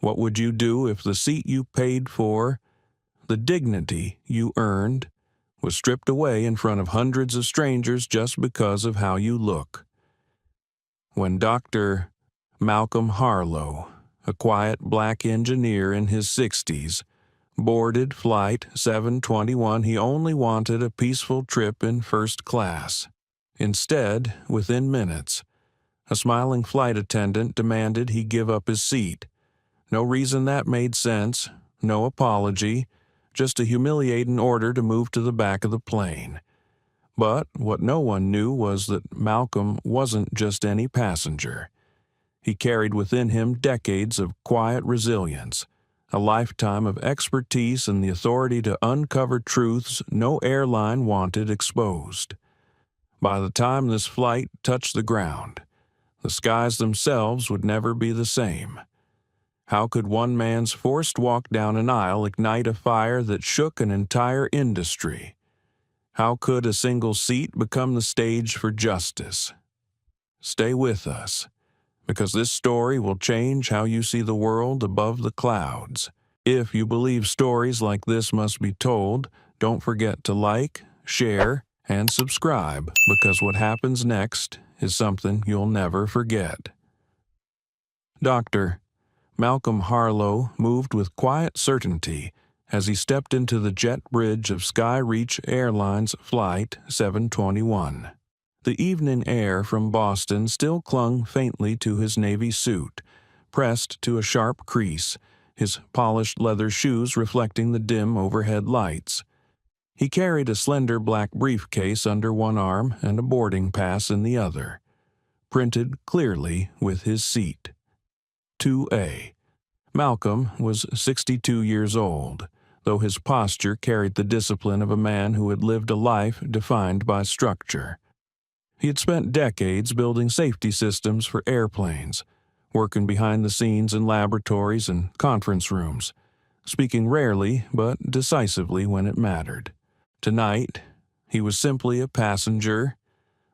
What would you do if the seat you paid for, the dignity you earned, was stripped away in front of hundreds of strangers just because of how you look? When Dr. Malcolm Harlow, a quiet black engineer in his 60s, boarded Flight 721, he only wanted a peaceful trip in first class. Instead, within minutes, a smiling flight attendant demanded he give up his seat. No reason that made sense, no apology, just a humiliating order to move to the back of the plane. But what no one knew was that Malcolm wasn't just any passenger. He carried within him decades of quiet resilience, a lifetime of expertise and the authority to uncover truths no airline wanted exposed. By the time this flight touched the ground, the skies themselves would never be the same. How could one man's forced walk down an aisle ignite a fire that shook an entire industry? How could a single seat become the stage for justice? Stay with us, because this story will change how you see the world above the clouds. If you believe stories like this must be told, don't forget to like, share, and subscribe, because what happens next is something you'll never forget. Dr. Malcolm Harlow moved with quiet certainty as he stepped into the jet bridge of Skyreach Airlines Flight 721. The evening air from Boston still clung faintly to his navy suit, pressed to a sharp crease, his polished leather shoes reflecting the dim overhead lights. He carried a slender black briefcase under one arm and a boarding pass in the other, printed clearly with his seat. 2A. Malcolm was 62 years old, though his posture carried the discipline of a man who had lived a life defined by structure. He had spent decades building safety systems for airplanes, working behind the scenes in laboratories and conference rooms, speaking rarely but decisively when it mattered. Tonight, he was simply a passenger,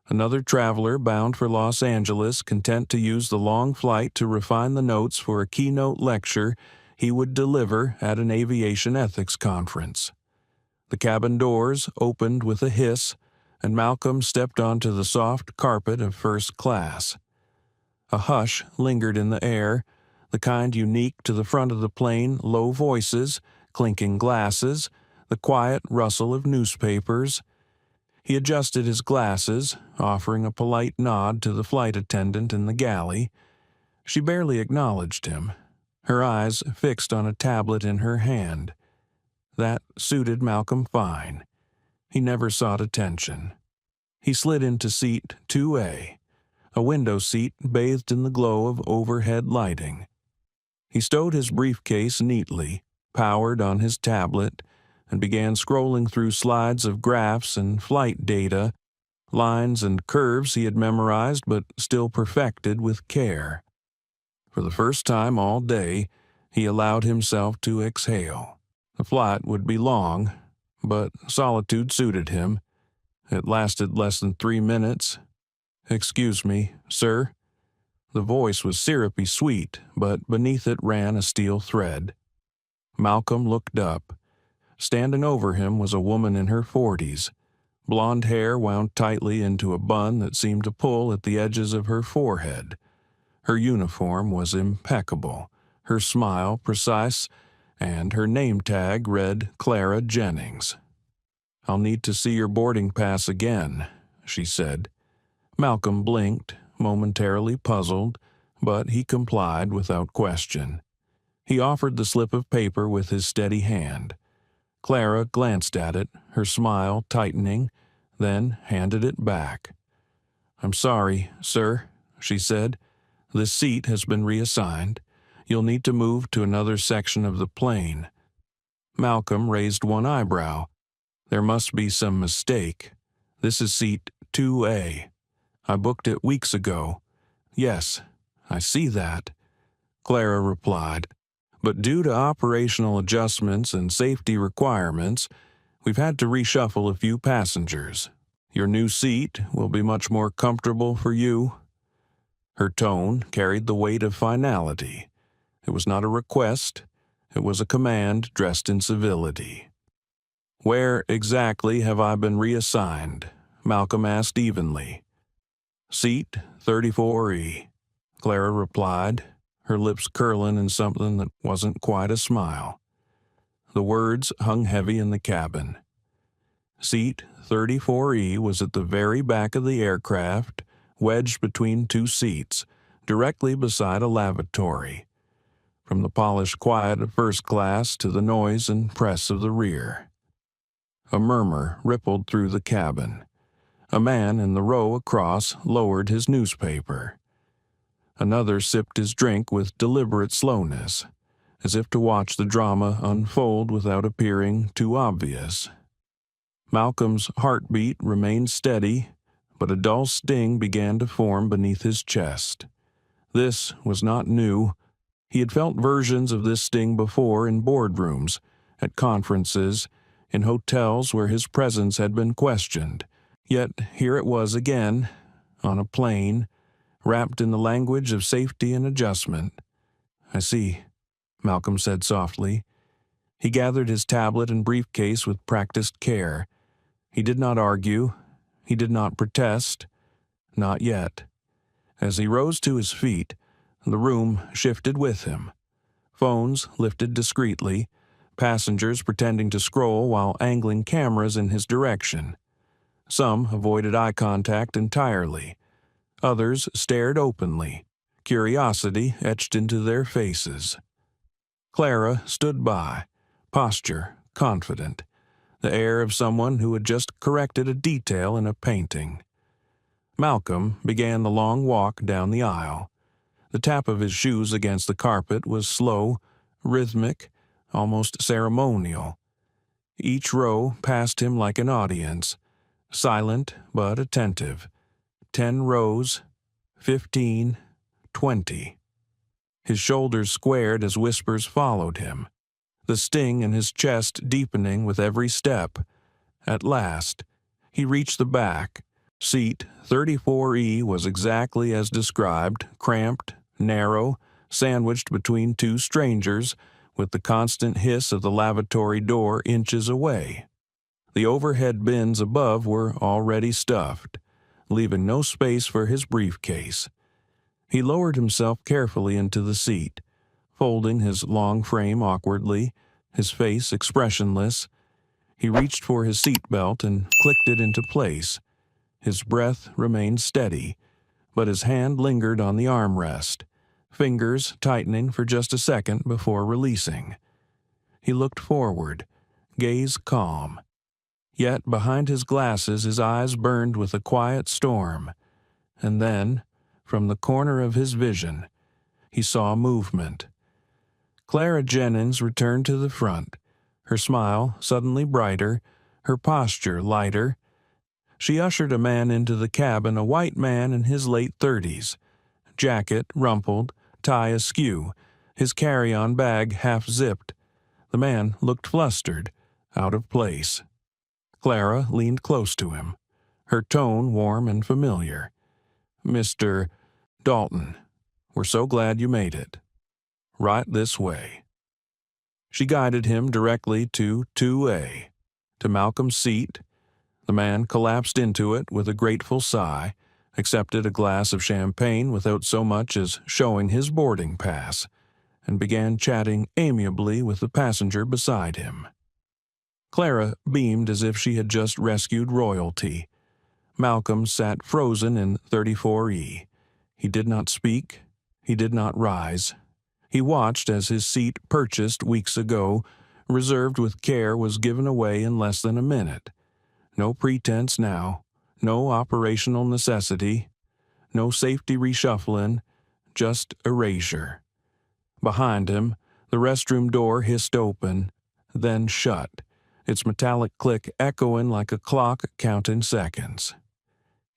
another traveler bound for Los Angeles, content to use the long flight to refine the notes for a keynote lecture he would deliver at an aviation ethics conference. The cabin doors opened with a hiss, and Malcolm stepped onto the soft carpet of first class. A hush lingered in the air, the kind unique to the front of the plane: low voices, clinking glasses, the quiet rustle of newspapers. He adjusted his glasses, offering a polite nod to the flight attendant in the galley. She barely acknowledged him, her eyes fixed on a tablet in her hand. That suited Malcolm fine. He never sought attention. He slid into seat 2A, a window seat bathed in the glow of overhead lighting. He stowed his briefcase neatly, powered on his tablet, and began scrolling through slides of graphs and flight data, lines and curves he had memorized but still perfected with care. For the first time all day, he allowed himself to exhale. The flight would be long, but solitude suited him. It lasted less than 3 minutes. "Excuse me, sir." The voice was syrupy sweet, but beneath it ran a steel thread. Malcolm looked up. Standing over him was a woman in her 40s, blonde hair wound tightly into a bun that seemed to pull at the edges of her forehead. Her uniform was impeccable, her smile precise, and her name tag read Clara Jennings. "I'll need to see your boarding pass again," she said. Malcolm blinked, momentarily puzzled, but he complied without question. He offered the slip of paper with his steady hand. Clara glanced at it, her smile tightening, then handed it back. "I'm sorry, sir," she said. "This seat has been reassigned. You'll need to move to another section of the plane." Malcolm raised one eyebrow. "There must be some mistake. This is seat 2A. I booked it weeks ago." "Yes, I see that," Clara replied. "But due to operational adjustments and safety requirements, we've had to reshuffle a few passengers. Your new seat will be much more comfortable for you." Her tone carried the weight of finality. It was not a request. It was a command dressed in civility. "Where exactly have I been reassigned?" Malcolm asked evenly. "Seat 34E," Clara replied, her lips curling in something that wasn't quite a smile. The words hung heavy in the cabin. Seat 34E was at the very back of the aircraft, wedged between two seats, directly beside a lavatory. From the polished quiet of first class to the noise and press of the rear. A murmur rippled through the cabin. A man in the row across lowered his newspaper. Another sipped his drink with deliberate slowness, as if to watch the drama unfold without appearing too obvious. Malcolm's heartbeat remained steady, but a dull sting began to form beneath his chest. This was not new. He had felt versions of this sting before in boardrooms, at conferences, in hotels where his presence had been questioned. Yet here it was again, on a plane, wrapped in the language of safety and adjustment. "I see," Malcolm said softly. He gathered his tablet and briefcase with practiced care. He did not argue. He did not protest. Not yet. As he rose to his feet, the room shifted with him. Phones lifted discreetly, passengers pretending to scroll while angling cameras in his direction. Some avoided eye contact entirely. Others stared openly, curiosity etched into their faces. Clara stood by, posture confident, the air of someone who had just corrected a detail in a painting. Malcolm began the long walk down the aisle. The tap of his shoes against the carpet was slow, rhythmic, almost ceremonial. Each row passed him like an audience, silent but attentive. 10 rows, 15, 20. His shoulders squared as whispers followed him, the sting in his chest deepening with every step. At last, he reached the back. Seat 34E was exactly as described, cramped, narrow, sandwiched between two strangers, with the constant hiss of the lavatory door inches away. The overhead bins above were already stuffed, leaving no space for his briefcase. He lowered himself carefully into the seat, folding his long frame awkwardly, his face expressionless. He reached for his seatbelt and clicked it into place. His breath remained steady, but his hand lingered on the armrest, fingers tightening for just a second before releasing. He looked forward, gaze calm. Yet behind his glasses his eyes burned with a quiet storm. And then, from the corner of his vision, he saw movement. Clara Jennings returned to the front, her smile suddenly brighter, her posture lighter. She ushered a man into the cabin, a white man in his late 30s, jacket rumpled, tie askew, his carry-on bag half-zipped. The man looked flustered, out of place. Clara leaned close to him, her tone warm and familiar. "Mr. Dalton, we're so glad you made it. Right this way." She guided him directly to 2A, to Malcolm's seat. The man collapsed into it with a grateful sigh, accepted a glass of champagne without so much as showing his boarding pass, and began chatting amiably with the passenger beside him. Clara beamed as if she had just rescued royalty. Malcolm sat frozen in 34E. He did not speak. He did not rise. He watched as his seat, purchased weeks ago, reserved with care, was given away in less than a minute. No pretense now, no operational necessity, no safety reshuffling, just erasure. Behind him, the restroom door hissed open, then shut, its metallic click echoing like a clock counting seconds.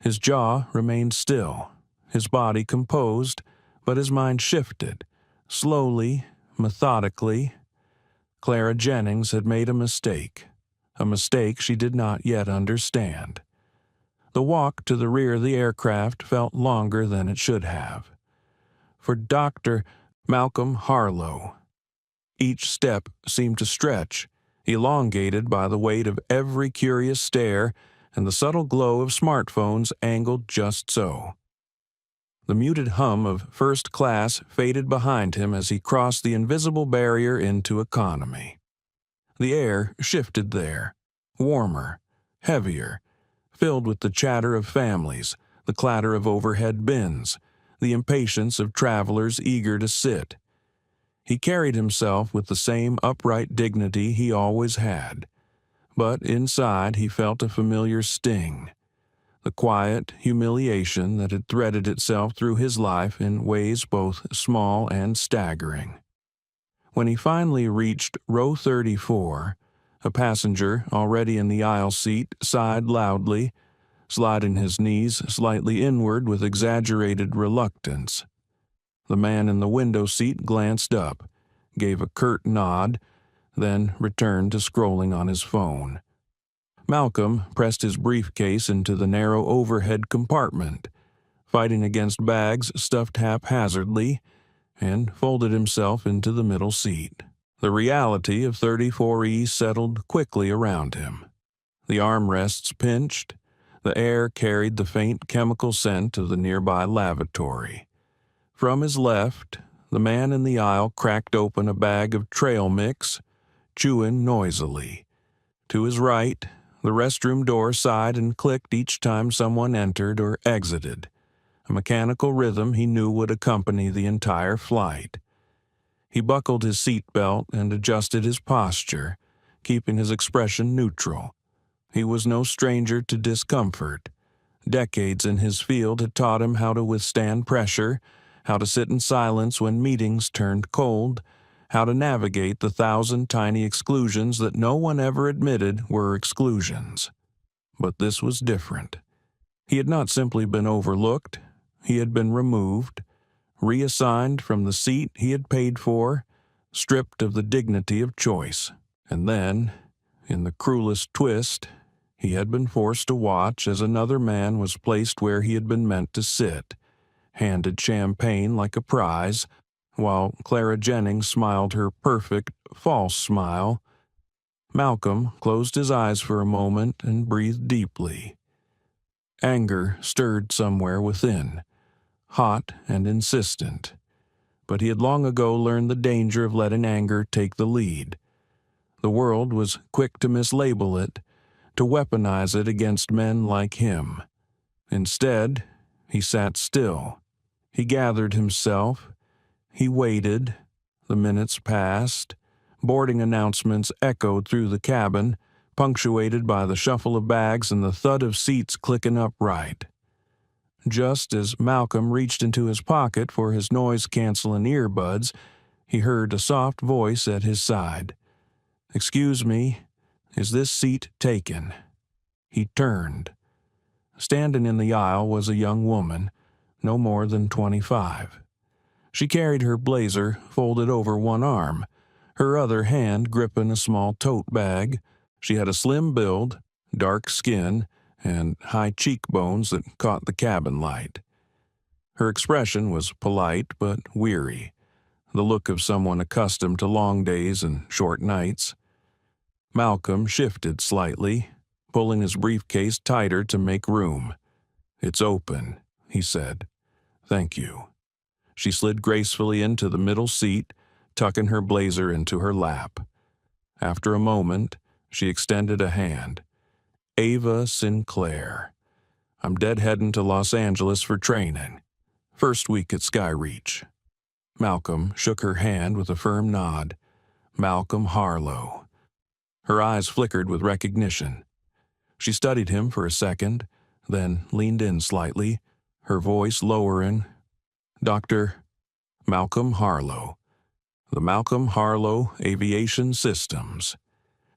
His jaw remained still, his body composed, but his mind shifted, slowly, methodically. Clara Jennings had made a mistake she did not yet understand. The walk to the rear of the aircraft felt longer than it should have. For Dr. Malcolm Harlow. Each step seemed to stretch, elongated by the weight of every curious stare and the subtle glow of smartphones angled just so. The muted hum of first class faded behind him as he crossed the invisible barrier into economy. The air shifted there, warmer, heavier, filled with the chatter of families, the clatter of overhead bins, the impatience of travelers eager to sit. He carried himself with the same upright dignity he always had, but inside he felt a familiar sting, the quiet humiliation that had threaded itself through his life in ways both small and staggering. When he finally reached row 34, a passenger already in the aisle seat sighed loudly, sliding his knees slightly inward with exaggerated reluctance. The man in the window seat glanced up, gave a curt nod, then returned to scrolling on his phone. Malcolm pressed his briefcase into the narrow overhead compartment, fighting against bags stuffed haphazardly, and folded himself into the middle seat. The reality of 34E settled quickly around him. The armrests pinched. The air carried the faint chemical scent of the nearby lavatory. From his left, the man in the aisle cracked open a bag of trail mix, chewing noisily. To his right, the restroom door sighed and clicked each time someone entered or exited, a mechanical rhythm he knew would accompany the entire flight. He buckled his seatbelt and adjusted his posture, keeping his expression neutral. He was no stranger to discomfort. Decades in his field had taught him how to withstand pressure, how to sit in silence when meetings turned cold, how to navigate the 1,000 tiny exclusions that no one ever admitted were exclusions. But this was different. He had not simply been overlooked. He had been removed, reassigned from the seat he had paid for, stripped of the dignity of choice. And then, in the cruelest twist, he had been forced to watch as another man was placed where he had been meant to sit, handed champagne like a prize, while Clara Jennings smiled her perfect, false smile. Malcolm closed his eyes for a moment and breathed deeply. Anger stirred somewhere within, hot and insistent, but he had long ago learned the danger of letting anger take the lead. The world was quick to mislabel it, to weaponize it against men like him. Instead, he sat still. He gathered himself. He waited. The minutes passed. Boarding announcements echoed through the cabin, punctuated by the shuffle of bags and the thud of seats clicking upright. Just as Malcolm reached into his pocket for his noise-canceling earbuds, he heard a soft voice at his side. "Excuse me, is this seat taken?" He turned. Standing in the aisle was a young woman, no more than 25. She carried her blazer folded over one arm, her other hand gripping a small tote bag. She had a slim build, dark skin, and high cheekbones that caught the cabin light. Her expression was polite but weary, the look of someone accustomed to long days and short nights. Malcolm shifted slightly, pulling his briefcase tighter to make room. "It's open," he said. "Thank you." She slid gracefully into the middle seat, tucking her blazer into her lap. After a moment, she extended a hand. "Ava Sinclair. I'm deadheading to Los Angeles for training. First week at Skyreach." Malcolm shook her hand with a firm nod. Malcolm Harlow. Her eyes flickered with recognition. She studied him for a second, then leaned in slightly, her voice lowering. "Dr. Malcolm Harlow. The Malcolm Harlow Aviation Systems."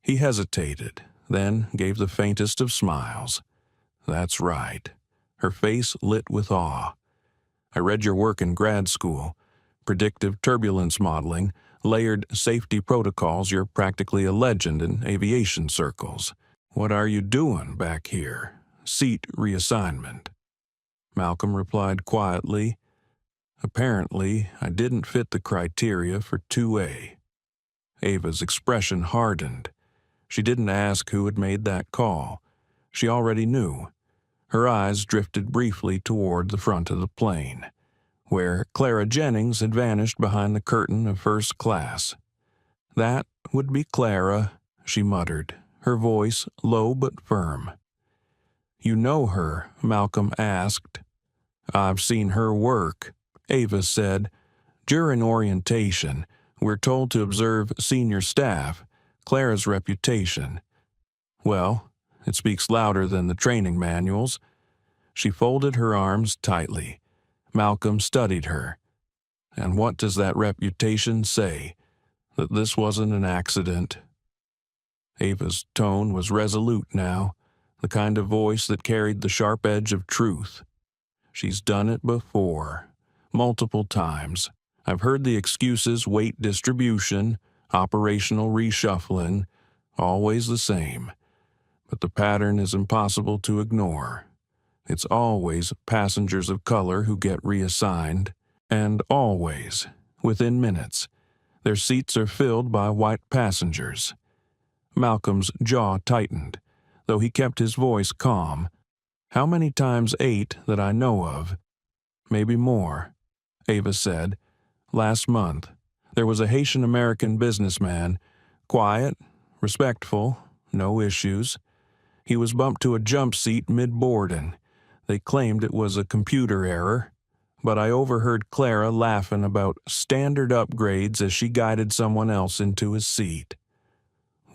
He hesitated, then gave the faintest of smiles. "That's right." Her face lit with awe. "I read your work in grad school. Predictive turbulence modeling, layered safety protocols. You're practically a legend in aviation circles. What are you doing back here? Seat reassignment." Malcolm replied quietly, Apparently, I didn't fit the criteria for 2A. Ava's expression hardened. She didn't ask who had made that call. She already knew. Her eyes drifted briefly toward the front of the plane, where Clara Jennings had vanished behind the curtain of first class. That would be Clara, she muttered, her voice low but firm. "You know her?" Malcolm asked. "I've seen her work," Ava said. "During orientation, we're told to observe senior staff, Clara's reputation. Well, it speaks louder than the training manuals." She folded her arms tightly. Malcolm studied her. "And what does that reputation say? That this wasn't an accident?" Ava's tone was resolute now, the kind of voice that carried the sharp edge of truth. "She's done it before. Multiple times. I've heard the excuses: weight distribution, operational reshuffling, always the same. But the pattern is impossible to ignore. It's always passengers of color who get reassigned, and always, within minutes, their seats are filled by white passengers." Malcolm's jaw tightened, though he kept his voice calm. "How many times? 8 that I know of." "Maybe more," Ava said. "Last month, there was a Haitian-American businessman, quiet, respectful, no issues. He was bumped to a jump seat mid-boarding. They claimed it was a computer error, but I overheard Clara laughing about standard upgrades as she guided someone else into his seat."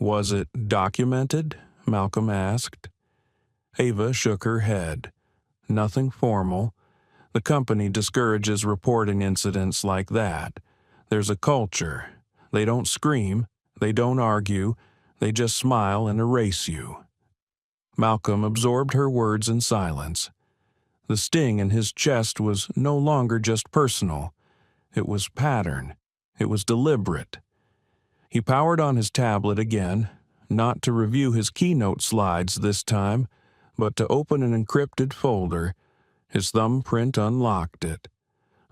"Was it documented?" Malcolm asked. Ava shook her head. "Nothing formal. The company discourages reporting incidents like that. There's a culture. They don't scream, they don't argue, they just smile and erase you." Malcolm absorbed her words in silence. The sting in his chest was no longer just personal. It was pattern. It was deliberate. He powered on his tablet again, not to review his keynote slides this time, but to open an encrypted folder. His thumbprint unlocked it.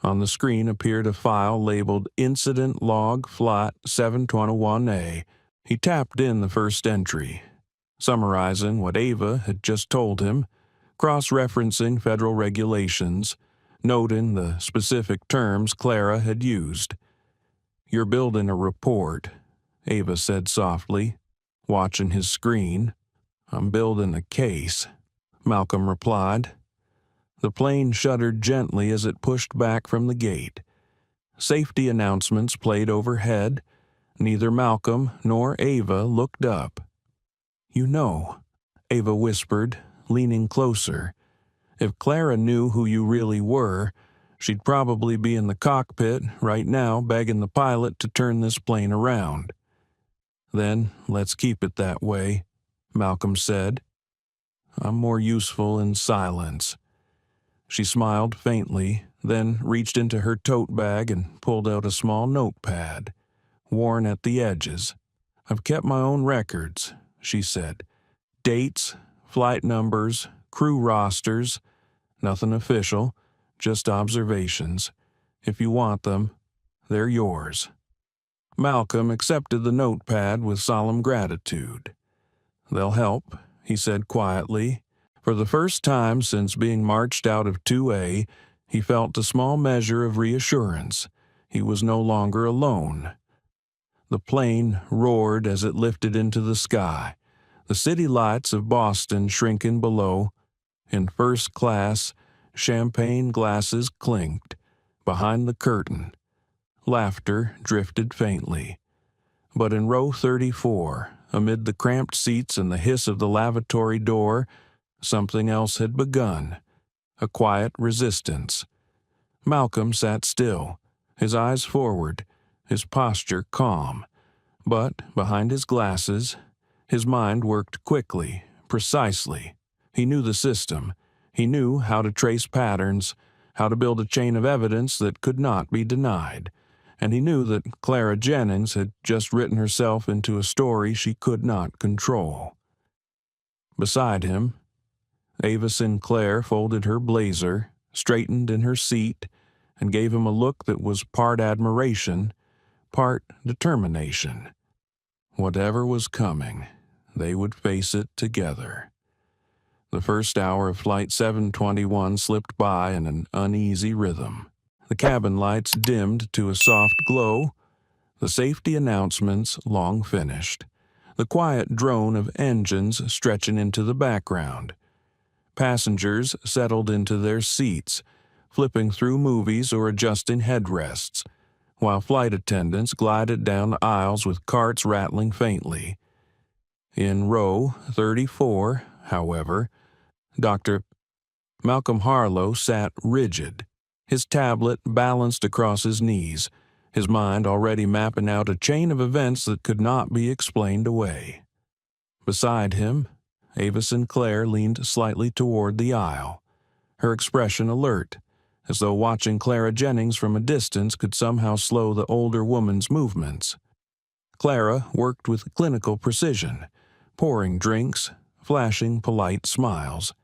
On the screen appeared a file labeled Incident Log Flight 721A. He tapped in the first entry, summarizing what Ava had just told him, cross-referencing federal regulations, noting the specific terms Clara had used. "You're building a report," Ava said softly, watching his screen. "I'm building a case," Malcolm replied. The plane shuddered gently as it pushed back from the gate. Safety announcements played overhead. Neither Malcolm nor Ava looked up. "You know," Ava whispered, leaning closer, "if Clara knew who you really were, she'd probably be in the cockpit right now begging the pilot to turn this plane around." "Then let's keep it that way," Malcolm said. "I'm more useful in silence." She smiled faintly, then reached into her tote bag and pulled out a small notepad, worn at the edges. "I've kept my own records," she said. "Dates, flight numbers, crew rosters, nothing official, just observations. If you want them, they're yours." Malcolm accepted the notepad with solemn gratitude. "They'll help," he said quietly. For the first time since being marched out of 2A, he felt a small measure of reassurance. He was no longer alone. The plane roared as it lifted into the sky, the city lights of Boston shrinking below. In first class, champagne glasses clinked. Behind the curtain, laughter drifted faintly. But in row 34, amid the cramped seats and the hiss of the lavatory door, something else had begun, a quiet resistance. Malcolm sat still, his eyes forward, his posture calm. But behind his glasses, his mind worked quickly, precisely. He knew the system. He knew how to trace patterns, how to build a chain of evidence that could not be denied. And he knew that Clara Jennings had just written herself into a story she could not control. Beside him, Ava Sinclair folded her blazer, straightened in her seat, and gave him a look that was part admiration, part determination. Whatever was coming, they would face it together. The first hour of Flight 721 slipped by in an uneasy rhythm. The cabin lights dimmed to a soft glow, the safety announcements long finished, the quiet drone of engines stretching into the background. Passengers settled into their seats, flipping through movies or adjusting headrests, while flight attendants glided down the aisles with carts rattling faintly. In row 34, however, Dr. Malcolm Harlow sat rigid, his tablet balanced across his knees, his mind already mapping out a chain of events that could not be explained away. Beside him, Ava Sinclair leaned slightly toward the aisle, her expression alert, as though watching Clara Jennings from a distance could somehow slow the older woman's movements. Clara worked with clinical precision, pouring drinks, flashing polite smiles.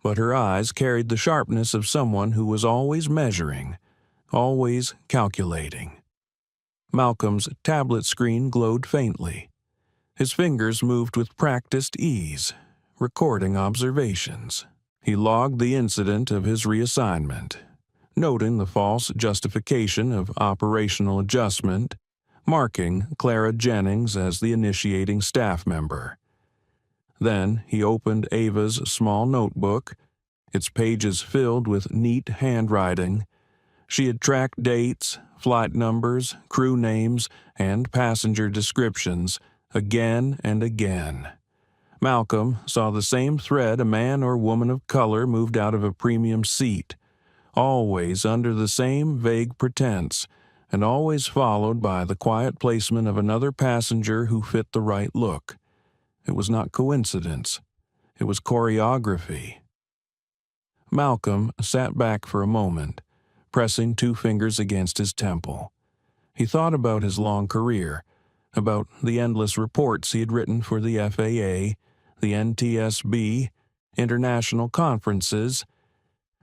But her eyes carried the sharpness of someone who was always measuring, always calculating. Malcolm's tablet screen glowed faintly. His fingers moved with practiced ease, recording observations. He logged the incident of his reassignment, noting the false justification of operational adjustment, marking Clara Jennings as the initiating staff member. Then he opened Ava's small notebook, its pages filled with neat handwriting. She had tracked dates, flight numbers, crew names, and passenger descriptions again and again. Malcolm saw the same thread a man or woman of color moved out of a premium seat, always under the same vague pretense, and always followed by the quiet placement of another passenger who fit the right look. It was not coincidence. It was choreography. Malcolm sat back for a moment, pressing two fingers against his temple. He thought about his long career, about the endless reports he had written for the FAA, the NTSB, international conferences.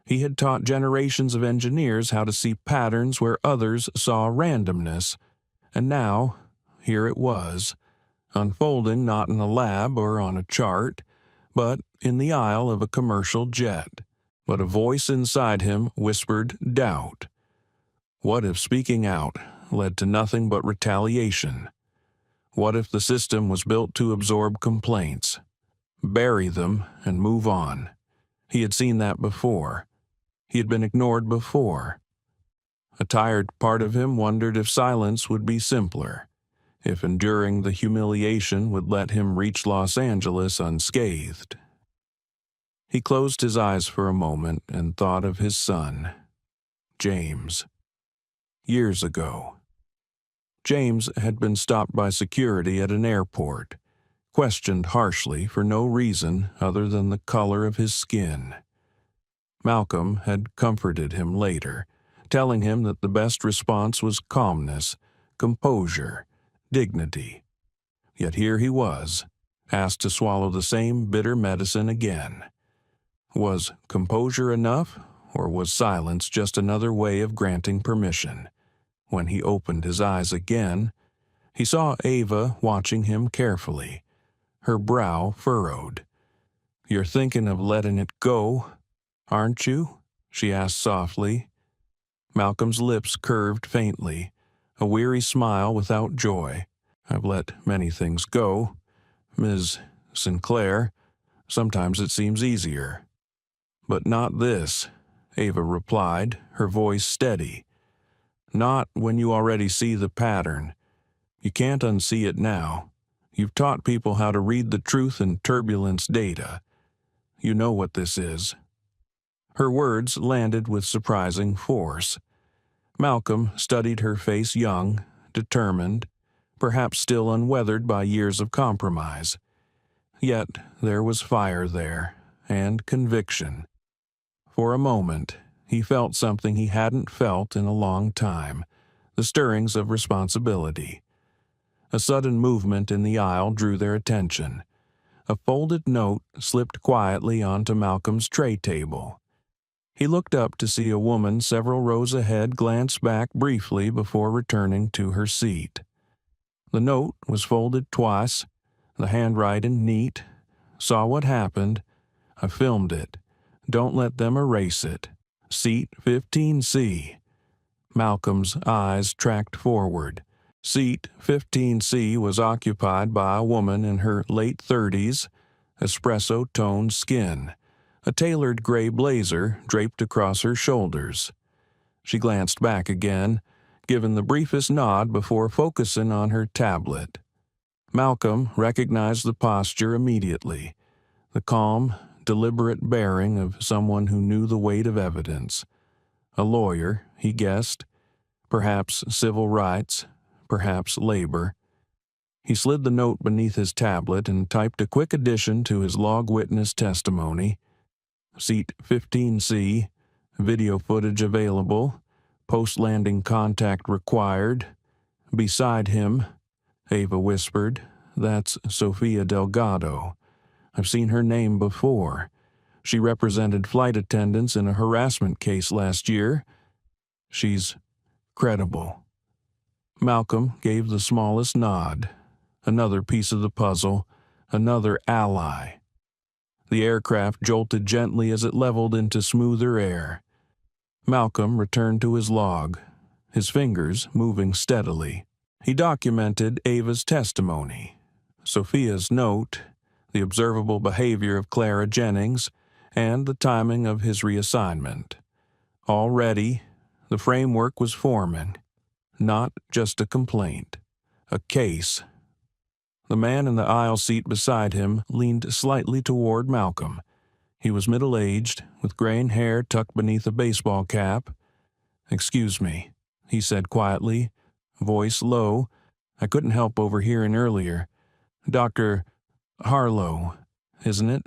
He had taught generations of engineers how to see patterns where others saw randomness, and now, here it was, unfolding not in a lab or on a chart, but in the aisle of a commercial jet. But a voice inside him whispered doubt. What if speaking out led to nothing but retaliation? What if the system was built to absorb complaints, bury them, and move on? He had seen that before. He had been ignored before. A tired part of him wondered if silence would be simpler, if enduring the humiliation would let him reach Los Angeles unscathed. He closed his eyes for a moment and thought of his son, James. Years ago, James had been stopped by security at an airport, questioned harshly for no reason other than the color of his skin. Malcolm had comforted him later, telling him that the best response was calmness, composure, dignity. Yet here he was, asked to swallow the same bitter medicine again. Was composure enough, or was silence just another way of granting permission? When he opened his eyes again, he saw Ava watching him carefully, her brow furrowed. "You're thinking of letting it go, aren't you?" she asked softly. Malcolm's lips curved faintly, a weary smile without joy. "I've let many things go, Ms. Sinclair. Sometimes it seems easier." "But not this," Ava replied, her voice steady. "Not when you already see the pattern. You can't unsee it now. You've taught people how to read the truth in turbulence data. You know what this is." Her words landed with surprising force. Malcolm studied her face, young, determined, perhaps still unweathered by years of compromise. Yet there was fire there, and conviction. For a moment, he felt something he hadn't felt in a long time, the stirrings of responsibility. A sudden movement in the aisle drew their attention. A folded note slipped quietly onto Malcolm's tray table. He looked up to see a woman several rows ahead glance back briefly before returning to her seat. The note was folded twice, the handwriting neat. Saw what happened. I filmed it. Don't let them erase it. Seat 15C. Malcolm's eyes tracked forward. Seat 15C was occupied by a woman in her late 30s, espresso-toned skin, a tailored gray blazer draped across her shoulders. She glanced back again, given the briefest nod before focusing on her tablet. Malcolm recognized the posture immediately, the calm, deliberate bearing of someone who knew the weight of evidence. A lawyer, he guessed, perhaps civil rights, perhaps labor. He slid the note beneath his tablet and typed a quick addition to his log witness testimony. Seat 15C, video footage available, post-landing contact required. Beside him, Ava whispered, "That's Sofia Delgado. I've seen her name before. She represented flight attendants in a harassment case last year. She's credible." Malcolm gave the smallest nod. Another piece of the puzzle, another ally. The aircraft jolted gently as it leveled into smoother air. Malcolm returned to his log, his fingers moving steadily. He documented Ava's testimony, Sophia's note, the observable behavior of Clara Jennings, and the timing of his reassignment. Already, the framework was forming. Not just a complaint, a case. The man in the aisle seat beside him leaned slightly toward Malcolm. He was middle-aged, with graying hair tucked beneath a baseball cap. "Excuse me," he said quietly, voice low. "I couldn't help overhearing earlier. Dr. Harlow, isn't it?"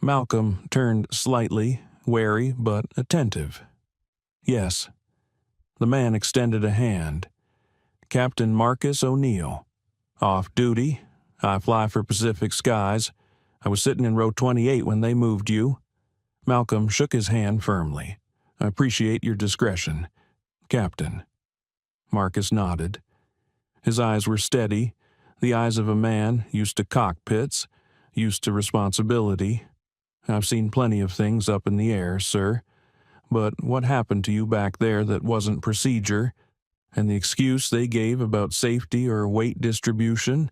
Malcolm turned slightly, wary but attentive. "Yes." The man extended a hand. "Captain Marcus O'Neill. Off duty. I fly for Pacific Skies. I was sitting in row 28 when they moved you." Malcolm shook his hand firmly. "I appreciate your discretion, Captain." Marcus nodded. His eyes were steady, the eyes of a man used to cockpits, used to responsibility. "I've seen plenty of things up in the air, sir. But what happened to you back there that wasn't procedure? And the excuse they gave about safety or weight distribution?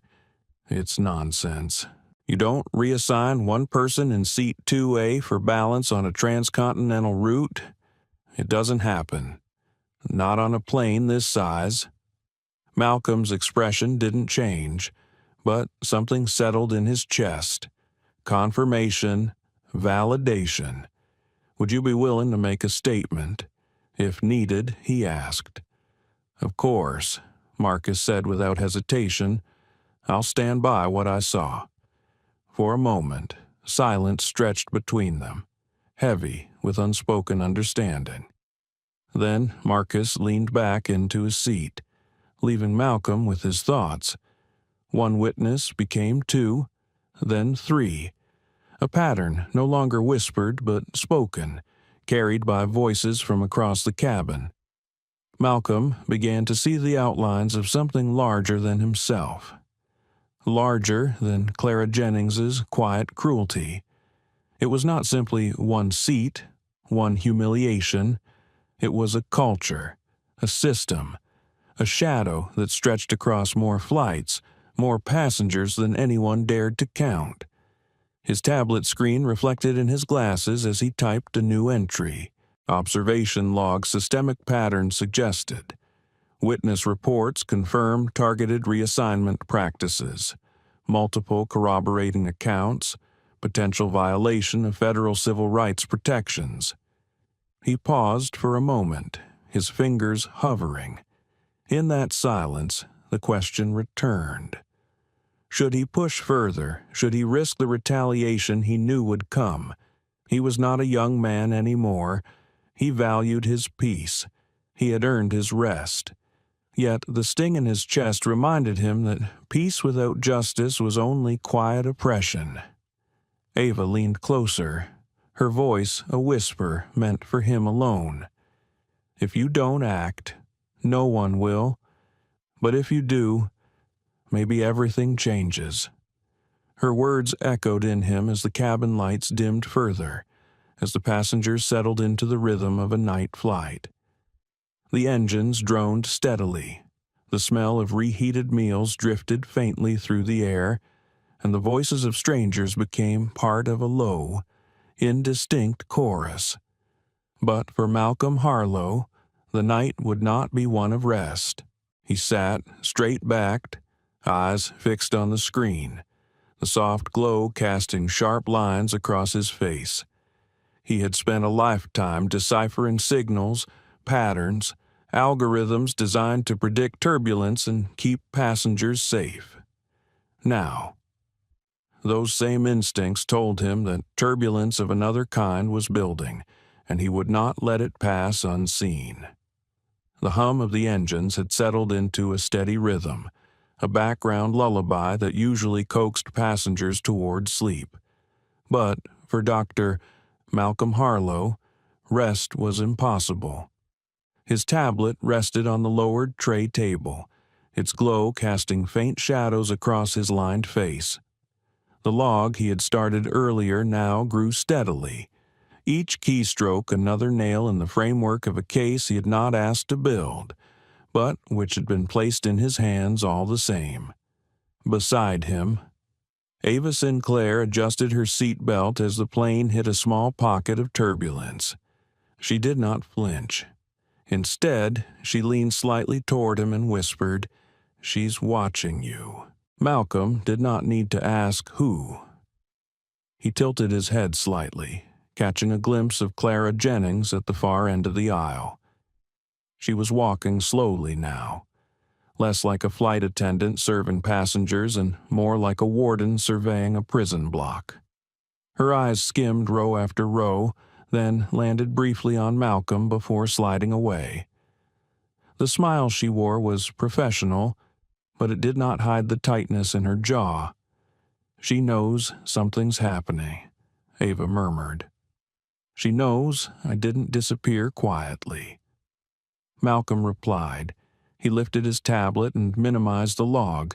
It's nonsense. You don't reassign one person in seat 2A for balance on a transcontinental route. It doesn't happen. Not on a plane this size." Malcolm's expression didn't change, but something settled in his chest. Confirmation, validation. "Would you be willing to make a statement? If needed," he asked. "Of course," Marcus said without hesitation. "I'll stand by what I saw." For a moment, silence stretched between them, heavy with unspoken understanding. Then Marcus leaned back into his seat, leaving Malcolm with his thoughts. One witness became two, then three. A pattern no longer whispered but spoken, carried by voices from across the cabin. Malcolm began to see the outlines of something larger than himself. Larger than Clara Jennings's quiet cruelty. It was not simply one seat, one humiliation. It was a culture, a system, a shadow that stretched across more flights, more passengers than anyone dared to count. His tablet screen reflected in his glasses as he typed a new entry. Observation log systemic pattern suggested. Witness reports confirm targeted reassignment practices. Multiple corroborating accounts. Potential violation of federal civil rights protections. He paused for a moment, his fingers hovering. In that silence, the question returned. Should he push further? Should he risk the retaliation he knew would come? He was not a young man anymore. He valued his peace. He had earned his rest. Yet the sting in his chest reminded him that peace without justice was only quiet oppression. Ava leaned closer, her voice a whisper meant for him alone. "If you don't act, no one will. But if you do, maybe everything changes." Her words echoed in him as the cabin lights dimmed further, as the passengers settled into the rhythm of a night flight. The engines droned steadily. The smell of reheated meals drifted faintly through the air, and the voices of strangers became part of a low, indistinct chorus. But for Malcolm Harlow, the night would not be one of rest. He sat, straight-backed, eyes fixed on the screen, the soft glow casting sharp lines across his face. He had spent a lifetime deciphering signals, patterns, algorithms designed to predict turbulence and keep passengers safe. Now, those same instincts told him that turbulence of another kind was building, and he would not let it pass unseen. The hum of the engines had settled into a steady rhythm, a background lullaby that usually coaxed passengers toward sleep. But for Dr. Malcolm Harlow, rest was impossible. His tablet rested on the lowered tray table, its glow casting faint shadows across his lined face. The log he had started earlier now grew steadily, each keystroke another nail in the framework of a case he had not asked to build, but which had been placed in his hands all the same. Beside him, Ava Sinclair adjusted her seat belt as the plane hit a small pocket of turbulence. She did not flinch. Instead, she leaned slightly toward him and whispered, "She's watching you." Malcolm did not need to ask who. He tilted his head slightly, catching a glimpse of Clara Jennings at the far end of the aisle. She was walking slowly now, less like a flight attendant serving passengers and more like a warden surveying a prison block. Her eyes skimmed row after row, then landed briefly on Malcolm before sliding away. The smile she wore was professional, but it did not hide the tightness in her jaw. "She knows something's happening," Ava murmured. "She knows I didn't disappear quietly." Malcolm replied. He lifted his tablet and minimized the log.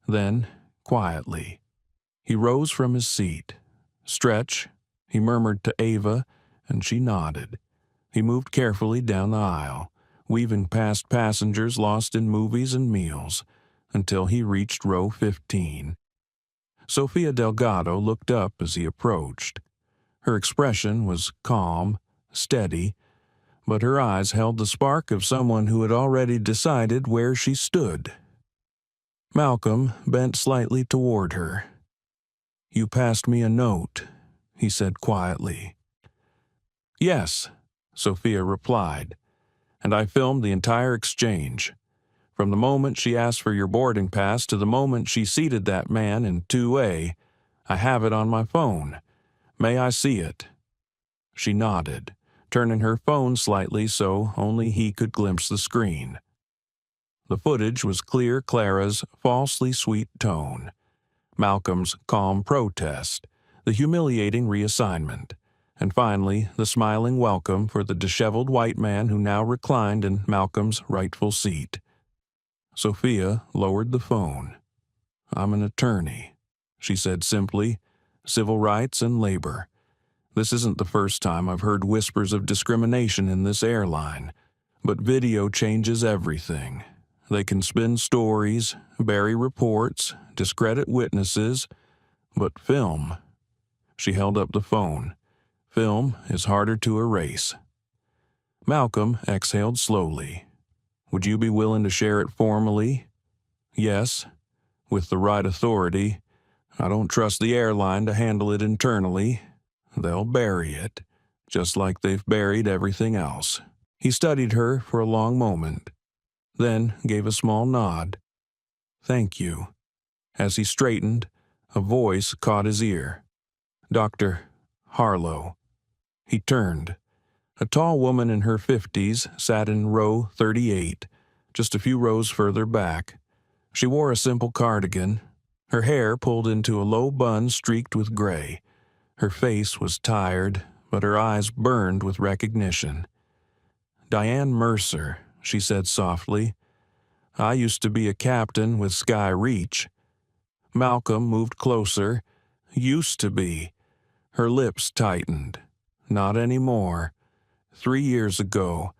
Then, quietly, he rose from his seat. "Stretch," he murmured to Ava, and she nodded. He moved carefully down the aisle, weaving past passengers lost in movies and meals, until he reached row 15. Sofia Delgado looked up as he approached. Her expression was calm, steady, but her eyes held the spark of someone who had already decided where she stood. Malcolm bent slightly toward her. "You passed me a note," he said quietly. "Yes," Sophia replied, "and I filmed the entire exchange. From the moment she asked for your boarding pass to the moment she seated that man in 2A, I have it on my phone. May I see it?" She nodded, turning her phone slightly so only he could glimpse the screen. The footage was clear Clara's falsely sweet tone, Malcolm's calm protest, the humiliating reassignment, and finally the smiling welcome for the disheveled white man who now reclined in Malcolm's rightful seat. Sophia lowered the phone. "I'm an attorney," she said simply, "civil rights and labor. This isn't the first time I've heard whispers of discrimination in this airline, but video changes everything. They can spin stories, bury reports, discredit witnesses, but film." She held up the phone. "Film is harder to erase." Malcolm exhaled slowly. "Would you be willing to share it formally?" "Yes, with the right authority. I don't trust the airline to handle it internally. They'll bury it, just like they've buried everything else." He studied her for a long moment, then gave a small nod. "Thank you." As he straightened, a voice caught his ear. "Dr. Harlow." He turned. A tall woman in her 50s sat in row 38, just a few rows further back. She wore a simple cardigan, her hair pulled into a low bun streaked with gray. Her face was tired, but her eyes burned with recognition. "Diane Mercer," she said softly. "I used to be a captain with Sky Reach." Malcolm moved closer. "Used to be." Her lips tightened. "Not anymore. 3 years ago,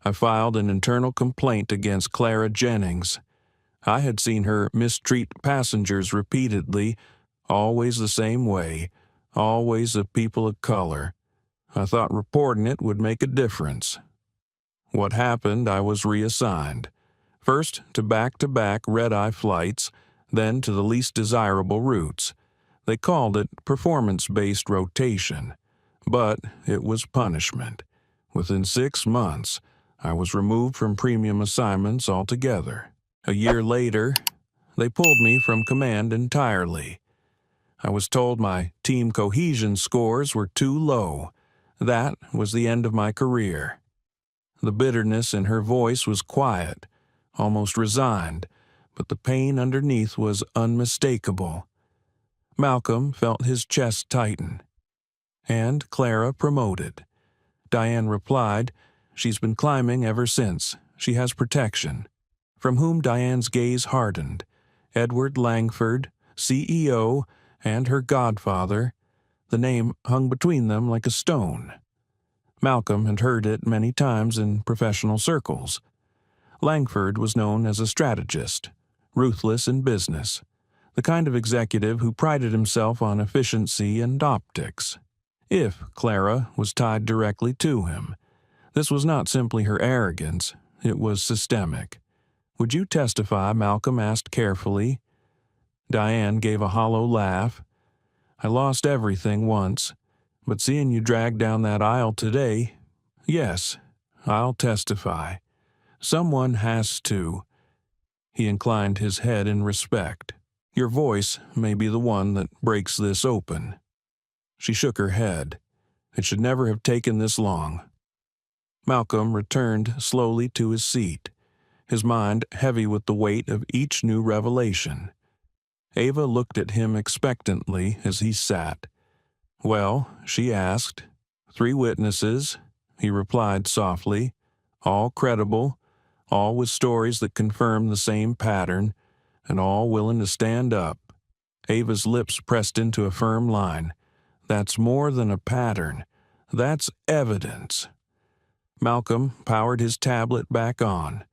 I filed an internal complaint against Clara Jennings. I had seen her mistreat passengers repeatedly, always the same way, always of people of color. I thought reporting it would make a difference. What happened, I was reassigned. First to back-to-back red-eye flights, then to the least desirable routes. They called it performance-based rotation. But it was punishment. Within 6 months, I was removed from premium assignments altogether. A year later, they pulled me from command entirely. I was told my team cohesion scores were too low. That was the end of my career. The bitterness in her voice was quiet, almost resigned, but the pain underneath was unmistakable. Malcolm felt his chest tighten. "And Clara promoted." Diane replied, "She's been climbing ever since. She has protection." From whom Diane's gaze hardened. Edward Langford, CEO, and her godfather. The name hung between them like a stone. Malcolm had heard it many times in professional circles. Langford was known as a strategist, ruthless in business, the kind of executive who prided himself on efficiency and optics. If Clara was tied directly to him, this was not simply her arrogance, it was systemic. "Would you testify?" Malcolm asked carefully. Diane gave a hollow laugh. "I lost everything once, but seeing you drag down that aisle today, yes, I'll testify. Someone has to." He inclined his head in respect. "Your voice may be the one that breaks this open." She shook her head. "It should never have taken this long." Malcolm returned slowly to his seat, his mind heavy with the weight of each new revelation. Ava looked at him expectantly as he sat. "Well," she asked. "3 witnesses," he replied softly, "all credible, all with stories that confirm the same pattern, and all willing to stand up." Ava's lips pressed into a firm line. "That's more than a pattern. That's evidence." Malcolm powered his tablet back on.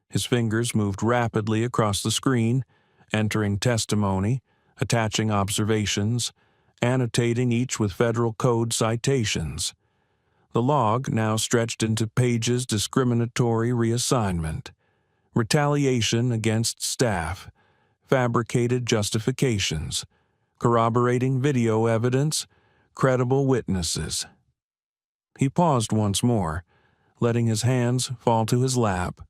His fingers moved rapidly across the screen, entering testimony, attaching observations, annotating each with federal code citations. The log now stretched into pages discriminatory reassignment, retaliation against staff, fabricated justifications, corroborating video evidence, credible witnesses. He paused once more, letting his hands fall to his lap.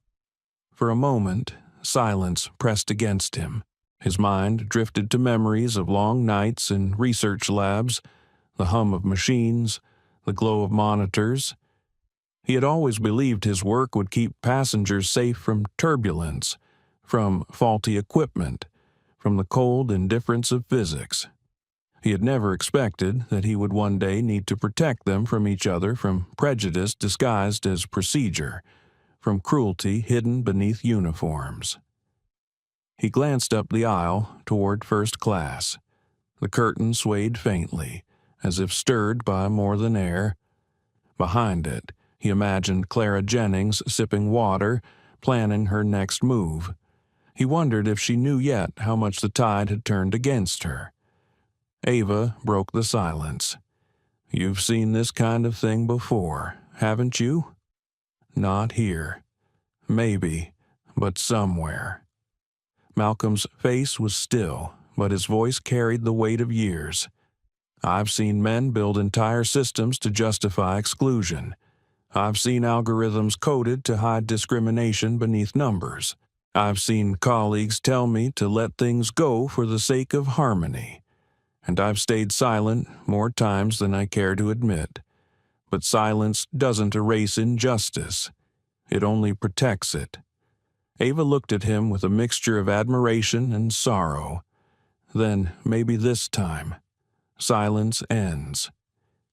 For a moment, silence pressed against him. His mind drifted to memories of long nights in research labs, the hum of machines, the glow of monitors. He had always believed his work would keep passengers safe from turbulence, from faulty equipment, from the cold indifference of physics. He had never expected that he would one day need to protect them from each other, from prejudice disguised as procedure, from cruelty hidden beneath uniforms. He glanced up the aisle toward first class. The curtain swayed faintly, as if stirred by more than air. Behind it, he imagined Clara Jennings sipping water, planning her next move. He wondered if she knew yet how much the tide had turned against her. Ava broke the silence. "You've seen this kind of thing before, haven't you?" "Not here. Maybe, but somewhere." Malcolm's face was still, but his voice carried the weight of years. "I've seen men build entire systems to justify exclusion. I've seen algorithms coded to hide discrimination beneath numbers. I've seen colleagues tell me to let things go for the sake of harmony. And I've stayed silent more times than I care to admit. But silence doesn't erase injustice. It only protects it." Ava looked at him with a mixture of admiration and sorrow. "Then maybe this time, silence ends."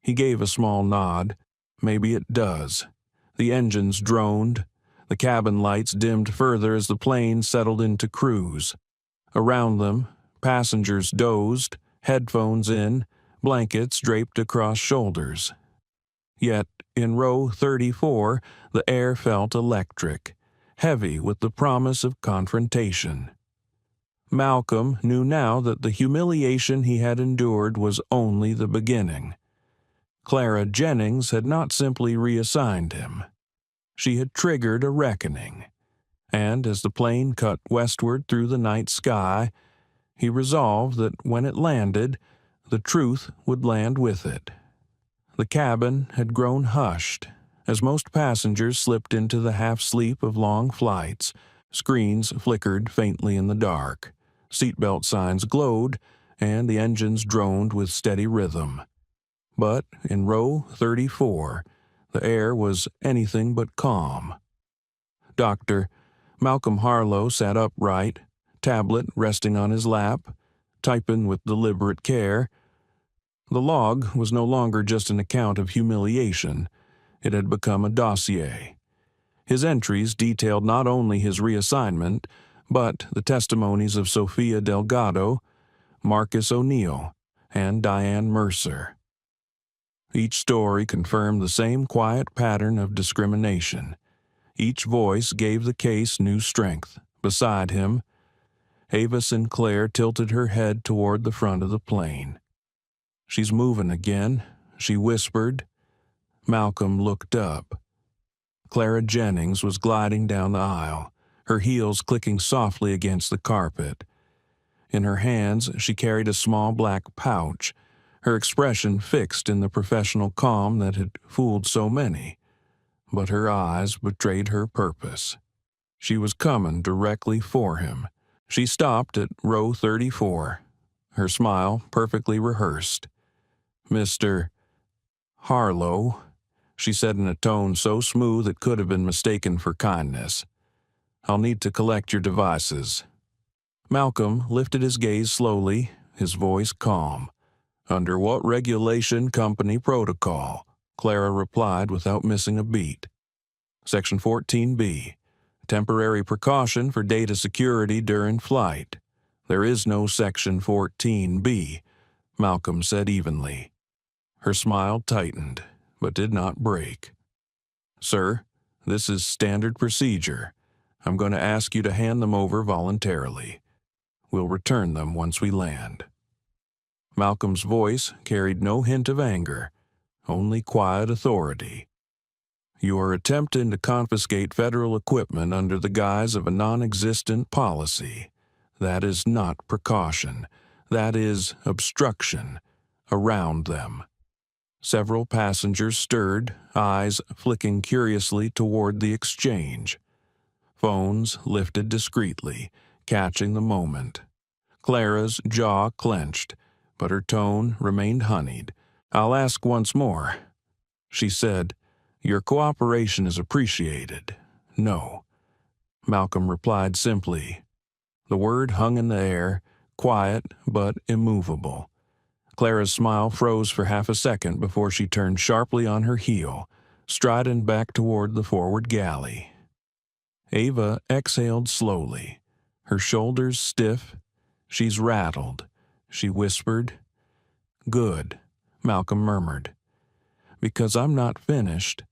He gave a small nod. Maybe it does. The engines droned. The cabin lights dimmed further as the plane settled into cruise. Around them, passengers dozed, headphones in, blankets draped across shoulders. Yet, in row 34, the air felt electric, heavy with the promise of confrontation. Malcolm knew now that the humiliation he had endured was only the beginning. Clara Jennings had not simply reassigned him. She had triggered a reckoning, and as the plane cut westward through the night sky, he resolved that when it landed, the truth would land with it. The cabin had grown hushed, as most passengers slipped into the half-sleep of long flights. Screens flickered faintly in the dark, seatbelt signs glowed, and the engines droned with steady rhythm. But in row 34, the air was anything but calm. Dr. Malcolm Harlow sat upright, tablet resting on his lap, typing with deliberate care. The log was no longer just an account of humiliation. It had become a dossier. His entries detailed not only his reassignment, but the testimonies of Sophia Delgado, Marcus O'Neill, and Diane Mercer. Each story confirmed the same quiet pattern of discrimination. Each voice gave the case new strength. Beside him, Ava Sinclair tilted her head toward the front of the plane. "She's moving again," she whispered. Malcolm looked up. Clara Jennings was gliding down the aisle, her heels clicking softly against the carpet. In her hands, she carried a small black pouch, her expression fixed in the professional calm that had fooled so many. But her eyes betrayed her purpose. She was coming directly for him. She stopped at row 34, her smile perfectly rehearsed. "Mr. Harlow," she said in a tone so smooth it could have been mistaken for kindness. "I'll need to collect your devices." Malcolm lifted his gaze slowly, his voice calm. "Under what regulation company protocol?" Clara replied without missing a beat. "Section 14B. Temporary precaution for data security during flight." "There is no Section 14B," Malcolm said evenly. Her smile tightened, but did not break. "Sir, this is standard procedure. I'm going to ask you to hand them over voluntarily. We'll return them once we land." Malcolm's voice carried no hint of anger, only quiet authority. "You are attempting to confiscate federal equipment under the guise of a non-existent policy. That is not precaution. That is obstruction. Around them." Several passengers stirred, eyes flicking curiously toward the exchange. Phones lifted discreetly, catching the moment. Clara's jaw clenched, but her tone remained honeyed. "I'll ask once more." She said, "Your cooperation is appreciated." "No." Malcolm replied simply. The word hung in the air, quiet but immovable. Clara's smile froze for half a second before she turned sharply on her heel, striding back toward the forward galley. Ava exhaled slowly, her shoulders stiff. "She's rattled," she whispered. "Good," Malcolm murmured. "Because I'm not finished."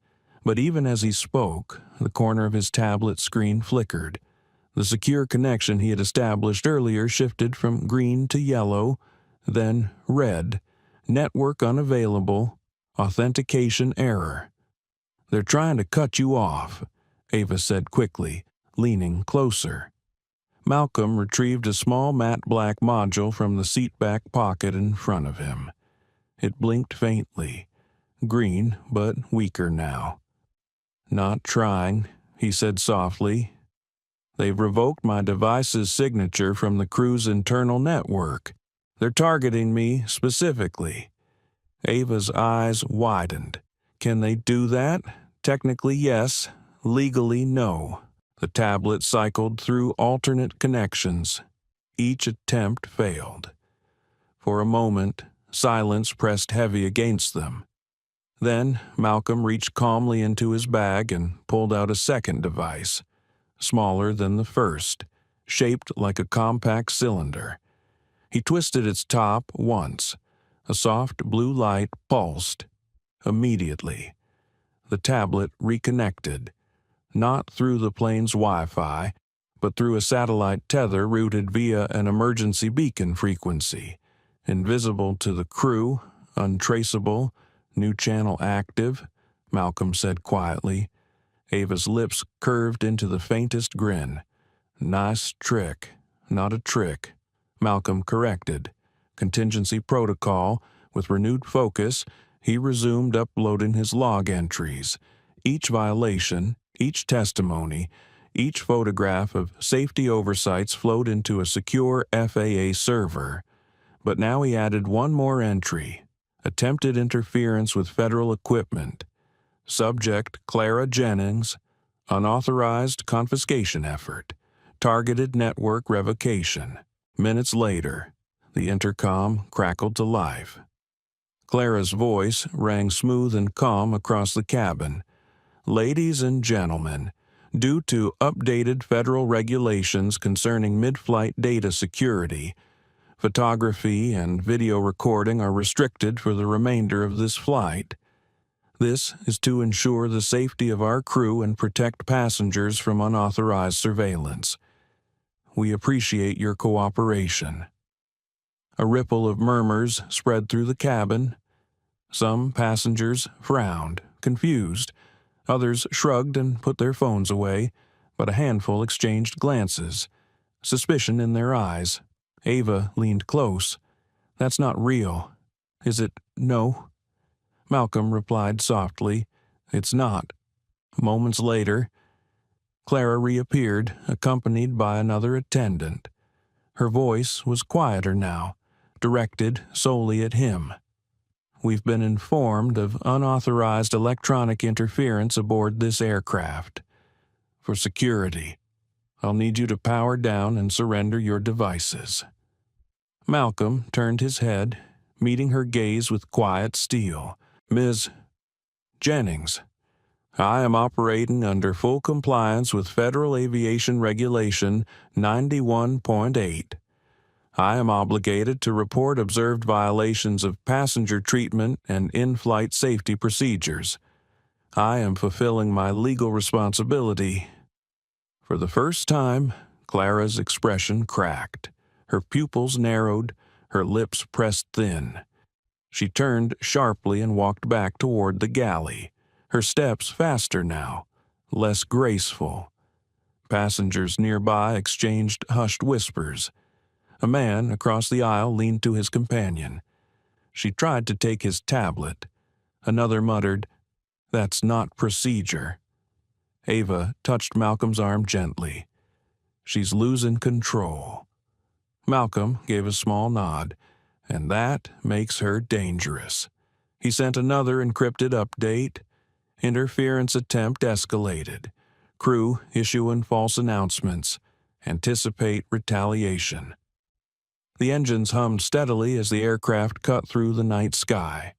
But even as he spoke, the corner of his tablet screen flickered. The secure connection he had established earlier shifted from green to yellow, then red. "Network unavailable. Authentication error." "They're trying to cut you off," Ava said quickly, leaning closer. Malcolm retrieved a small matte black module from the seat-back pocket in front of him. It blinked faintly, green but weaker now. "Not trying," he said softly. "They've revoked my device's signature from the crew's internal network. They're targeting me specifically." Ava's eyes widened. "Can they do that?" "Technically, yes. Legally, no." The tablet cycled through alternate connections. Each attempt failed. For a moment, silence pressed heavy against them. Then Malcolm reached calmly into his bag and pulled out a second device, smaller than the first, shaped like a compact cylinder. He twisted its top once. A soft blue light pulsed. Immediately, the tablet reconnected, not through the plane's Wi-Fi, but through a satellite tether routed via an emergency beacon frequency, invisible to the crew, untraceable, new channel active, Malcolm said quietly. Ava's lips curved into the faintest grin. Nice trick, not a trick, Malcolm corrected. Contingency protocol. With renewed focus, he resumed uploading his log entries. Each violation, each testimony, each photograph of safety oversights flowed into a secure FAA server. But now he added one more entry: attempted interference with federal equipment. Subject Clara Jennings, unauthorized confiscation effort, targeted network revocation. Minutes later, the intercom crackled to life. Clara's voice rang smooth and calm across the cabin. Ladies and gentlemen, due to updated federal regulations concerning mid-flight data security, photography and video recording are restricted for the remainder of this flight. This is to ensure the safety of our crew and protect passengers from unauthorized surveillance. We appreciate your cooperation. A ripple of murmurs spread through the cabin. Some passengers frowned, confused. Others shrugged and put their phones away, but a handful exchanged glances, suspicion in their eyes. Ava leaned close. That's not real. Is it? No. Malcolm replied softly. It's not. Moments later, Clara reappeared, accompanied by another attendant. Her voice was quieter now, directed solely at him. We've been informed of unauthorized electronic interference aboard this aircraft. For security, I'll need you to power down and surrender your devices. Malcolm turned his head, meeting her gaze with quiet steel. Ms. Jennings, I am operating under full compliance with Federal Aviation Regulation 91.8. I am obligated to report observed violations of passenger treatment and in-flight safety procedures. I am fulfilling my legal responsibility. For the first time, Clara's expression cracked. Her pupils narrowed, her lips pressed thin. She turned sharply and walked back toward the galley, her steps faster now, less graceful. Passengers nearby exchanged hushed whispers. A man across the aisle leaned to his companion. She tried to take his tablet. Another muttered, "That's not procedure." Ava touched Malcolm's arm gently. "She's losing control." Malcolm gave a small nod. "And that makes her dangerous." He sent another encrypted update. Interference attempt escalated. Crew issuing false announcements. Anticipate retaliation. The engines hummed steadily as the aircraft cut through the night sky.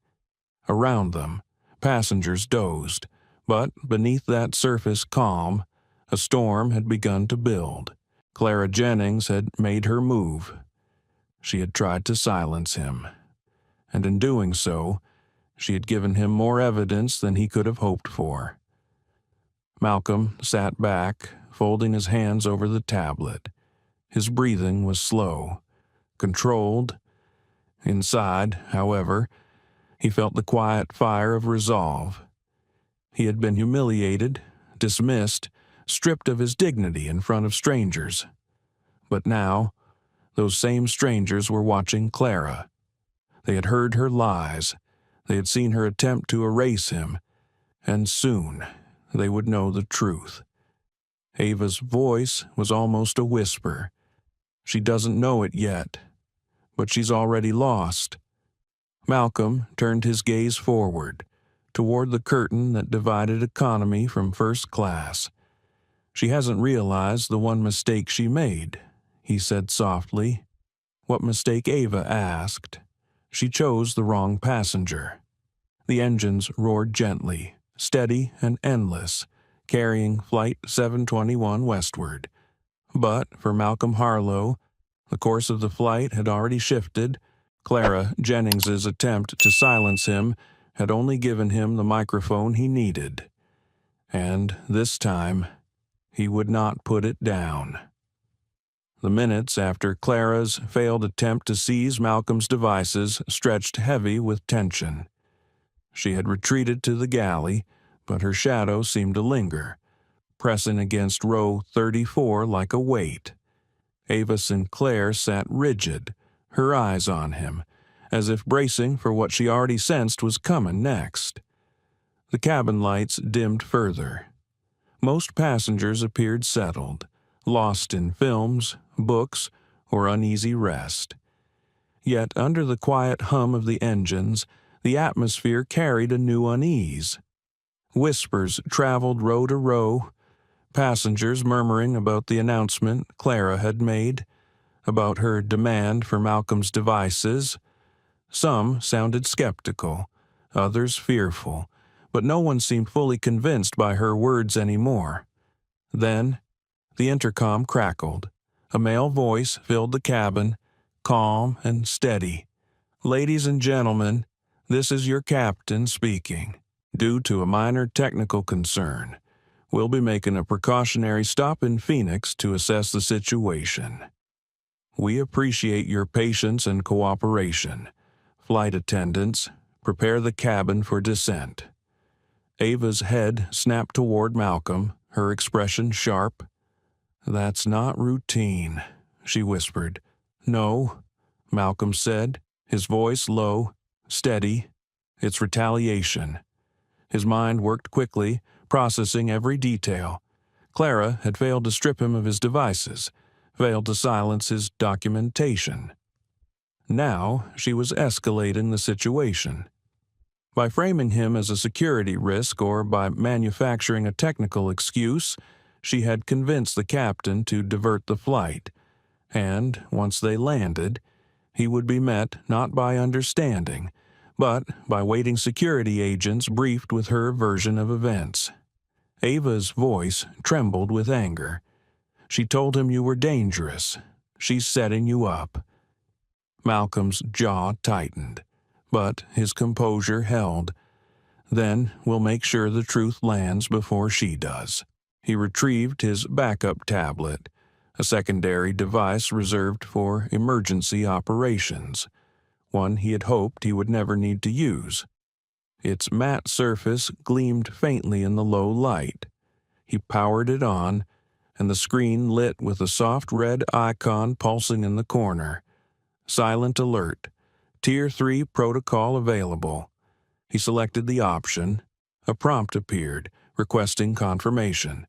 Around them, passengers dozed, but beneath that surface calm, a storm had begun to build. Clara Jennings had made her move. She had tried to silence him, and in doing so, she had given him more evidence than he could have hoped for. Malcolm sat back, folding his hands over the tablet. His breathing was slow, controlled. Inside, however, he felt the quiet fire of resolve. He had been humiliated, dismissed, stripped of his dignity in front of strangers. But now, those same strangers were watching Clara. They had heard her lies. They had seen her attempt to erase him. And soon, they would know the truth. Ava's voice was almost a whisper. She doesn't know it yet, but she's already lost. Malcolm turned his gaze forward, toward the curtain that divided economy from first class. She hasn't realized the one mistake she made, he said softly. What mistake? Ava asked. She chose the wrong passenger. The engines roared gently, steady and endless, carrying Flight 721 westward. But for Malcolm Harlow, the course of the flight had already shifted. Clara Jennings's attempt to silence him had only given him the microphone he needed. And this time, he would not put it down. The minutes after Clara's failed attempt to seize Malcolm's devices stretched heavy with tension. She had retreated to the galley, but her shadow seemed to linger, pressing against row 34 like a weight. Ava Sinclair sat rigid, her eyes on him, as if bracing for what she already sensed was coming next. The cabin lights dimmed further. Most passengers appeared settled, lost in films, books, or uneasy rest. Yet under the quiet hum of the engines, the atmosphere carried a new unease. Whispers traveled row to row, passengers murmuring about the announcement Clara had made, about her demand for Malcolm's devices. Some sounded skeptical, others fearful, but no one seemed fully convinced by her words anymore. Then, the intercom crackled. A male voice filled the cabin, calm and steady. "Ladies and gentlemen, this is your captain speaking. Due to a minor technical concern, we'll be making a precautionary stop in Phoenix to assess the situation. We appreciate your patience and cooperation. Flight attendants, prepare the cabin for descent." Ava's head snapped toward Malcolm, her expression sharp. "That's not routine," she whispered. "No," Malcolm said, his voice low, steady. "It's retaliation." His mind worked quickly, processing every detail. Clara had failed to strip him of his devices, failed to silence his documentation. Now she was escalating the situation. By framing him as a security risk or by manufacturing a technical excuse, she had convinced the captain to divert the flight, and, once they landed, he would be met not by understanding, but by waiting security agents briefed with her version of events. Ava's voice trembled with anger. "She told him you were dangerous. She's setting you up." Malcolm's jaw tightened, but his composure held. "Then we'll make sure the truth lands before she does." He retrieved his backup tablet, a secondary device reserved for emergency operations, one he had hoped he would never need to use. Its matte surface gleamed faintly in the low light. He powered it on, and the screen lit with a soft red icon pulsing in the corner. Silent alert. Tier 3 protocol available. He selected the option. A prompt appeared, requesting confirmation.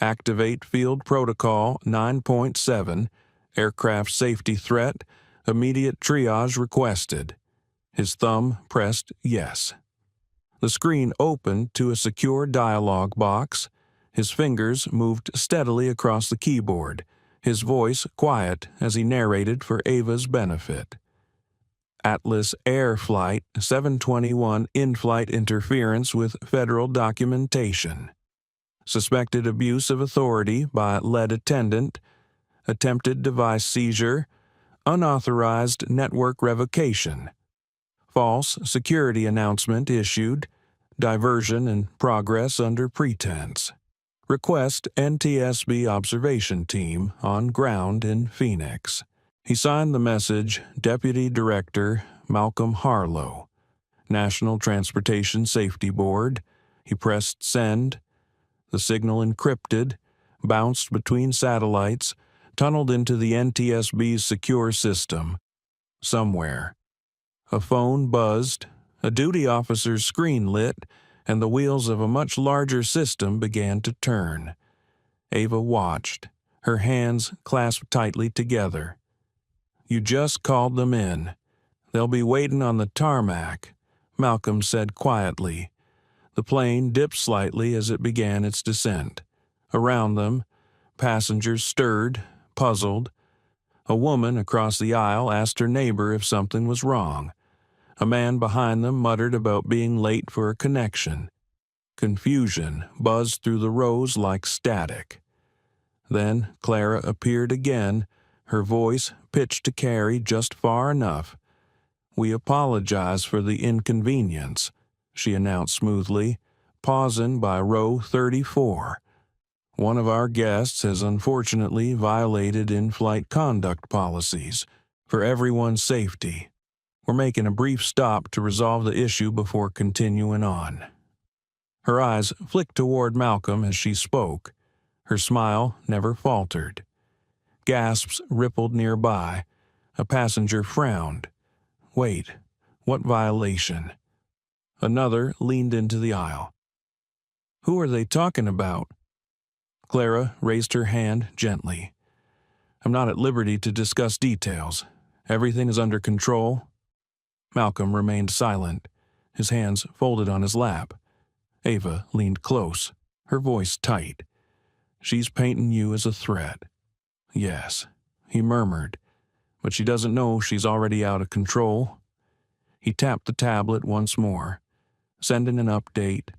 Activate Field Protocol 9.7. Aircraft safety threat. Immediate triage requested. His thumb pressed yes. The screen opened to a secure dialog box. His fingers moved steadily across the keyboard, his voice quiet as he narrated for Ava's benefit. Atlas Air Flight 721 in-flight interference with federal documentation. Suspected abuse of authority by lead attendant. Attempted device seizure. Unauthorized network revocation. False security announcement issued. Diversion in progress under pretense. Request NTSB observation team on ground in Phoenix. He signed the message Deputy Director Malcolm Harlow, National Transportation Safety Board. He pressed send. The signal encrypted, bounced between satellites, tunneled into the NTSB's secure system. Somewhere. A phone buzzed, a duty officer's screen lit, and the wheels of a much larger system began to turn. Ava watched, her hands clasped tightly together. "You just called them in. They'll be waiting on the tarmac," Malcolm said quietly. The plane dipped slightly as it began its descent. Around them, passengers stirred, puzzled. A woman across the aisle asked her neighbor if something was wrong. A man behind them muttered about being late for a connection. Confusion buzzed through the rows like static. Then Clara appeared again, her voice pitched to carry just far enough. "We apologize for the inconvenience," she announced smoothly, pausing by row 34. "One of our guests has unfortunately violated in-flight conduct policies. For everyone's safety, we're making a brief stop to resolve the issue before continuing on." Her eyes flicked toward Malcolm as she spoke. Her smile never faltered. Gasps rippled nearby. A passenger frowned. Wait, what violation? Another leaned into the aisle. "Who are they talking about?" Clara raised her hand gently. "I'm not at liberty to discuss details. Everything is under control." Malcolm remained silent, his hands folded on his lap. Ava leaned close, her voice tight. "She's painting you as a threat." "Yes," he murmured, "but she doesn't know she's already out of control." He tapped the tablet once more. "Sending an update.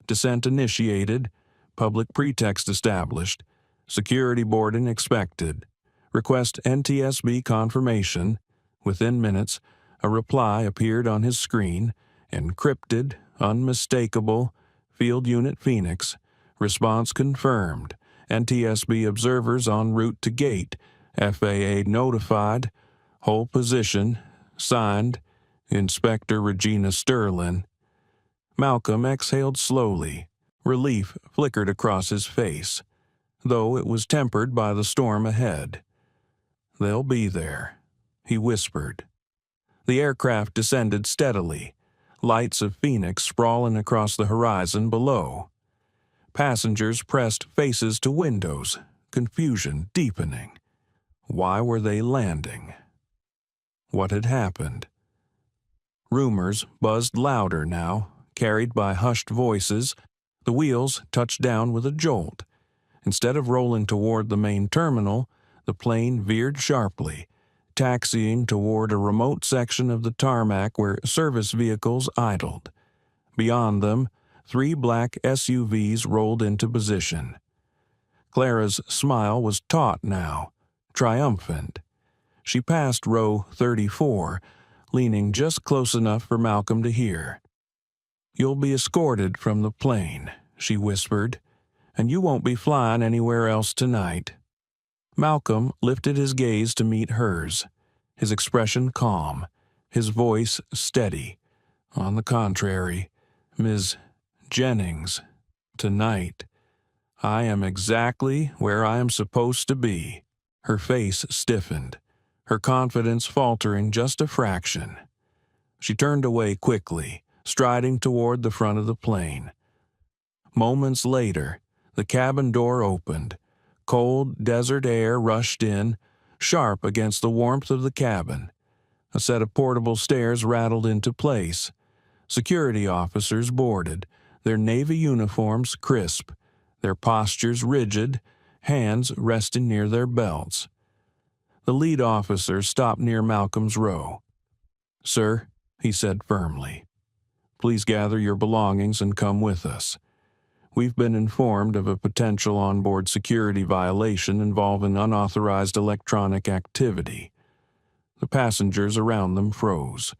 Descent initiated. Public pretext established. Security boarding expected. Request NTSB confirmation." Within minutes, a reply appeared on his screen, encrypted, unmistakable, Field Unit Phoenix. Response confirmed. NTSB observers en route to gate. FAA notified. Hold position. Signed, Inspector Regina Sterling. Malcolm exhaled slowly. Relief flickered across his face, though it was tempered by the storm ahead. "They'll be there," he whispered. The aircraft descended steadily, lights of Phoenix sprawling across the horizon below. Passengers pressed faces to windows, confusion deepening. Why were they landing? What had happened? Rumors buzzed louder now, carried by hushed voices. The wheels touched down with a jolt. Instead of rolling toward the main terminal, the plane veered sharply, taxiing toward a remote section of the tarmac where service vehicles idled. Beyond them, 3 black SUVs rolled into position. Clara's smile was taut now, triumphant. She passed row 34, leaning just close enough for Malcolm to hear. "You'll be escorted from the plane," she whispered, "and you won't be flying anywhere else tonight." Malcolm lifted his gaze to meet hers, his expression calm, his voice steady. "On the contrary, Ms. Jennings, tonight, I am exactly where I am supposed to be." Her face stiffened, her confidence faltering just a fraction. She turned away quickly, striding toward the front of the plane. Moments later, the cabin door opened. Cold desert air rushed in, sharp against the warmth of the cabin. A set of portable stairs rattled into place. Security officers boarded, their navy uniforms crisp, their postures rigid, hands resting near their belts. The lead officer stopped near Malcolm's row. "Sir," he said firmly, "please gather your belongings and come with us. We've been informed of a potential onboard security violation involving unauthorized electronic activity." The passengers around them froze.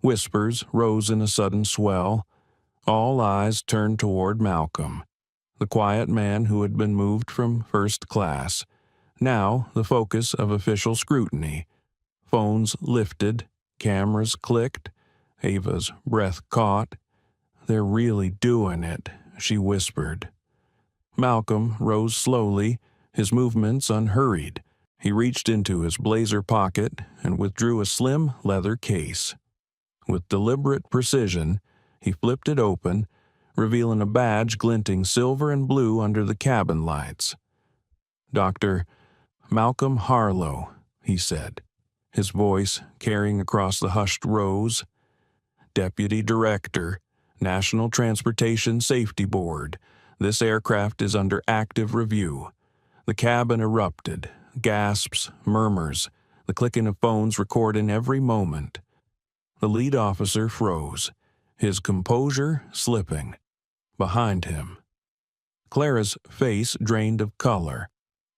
Whispers rose in a sudden swell. All eyes turned toward Malcolm, the quiet man who had been moved from first class, now the focus of official scrutiny. Phones lifted, cameras clicked. Ava's breath caught. "They're really doing it," she whispered. Malcolm rose slowly, his movements unhurried. He reached into his blazer pocket and withdrew a slim leather case. With deliberate precision, he flipped it open, revealing a badge glinting silver and blue under the cabin lights. "Dr. Malcolm Harlow," he said, his voice carrying across the hushed rows. "Deputy Director, National Transportation Safety Board. This aircraft is under active review." The cabin erupted, gasps, murmurs, the clicking of phones recording every moment. The lead officer froze, his composure slipping. Behind him, Clara's face drained of color.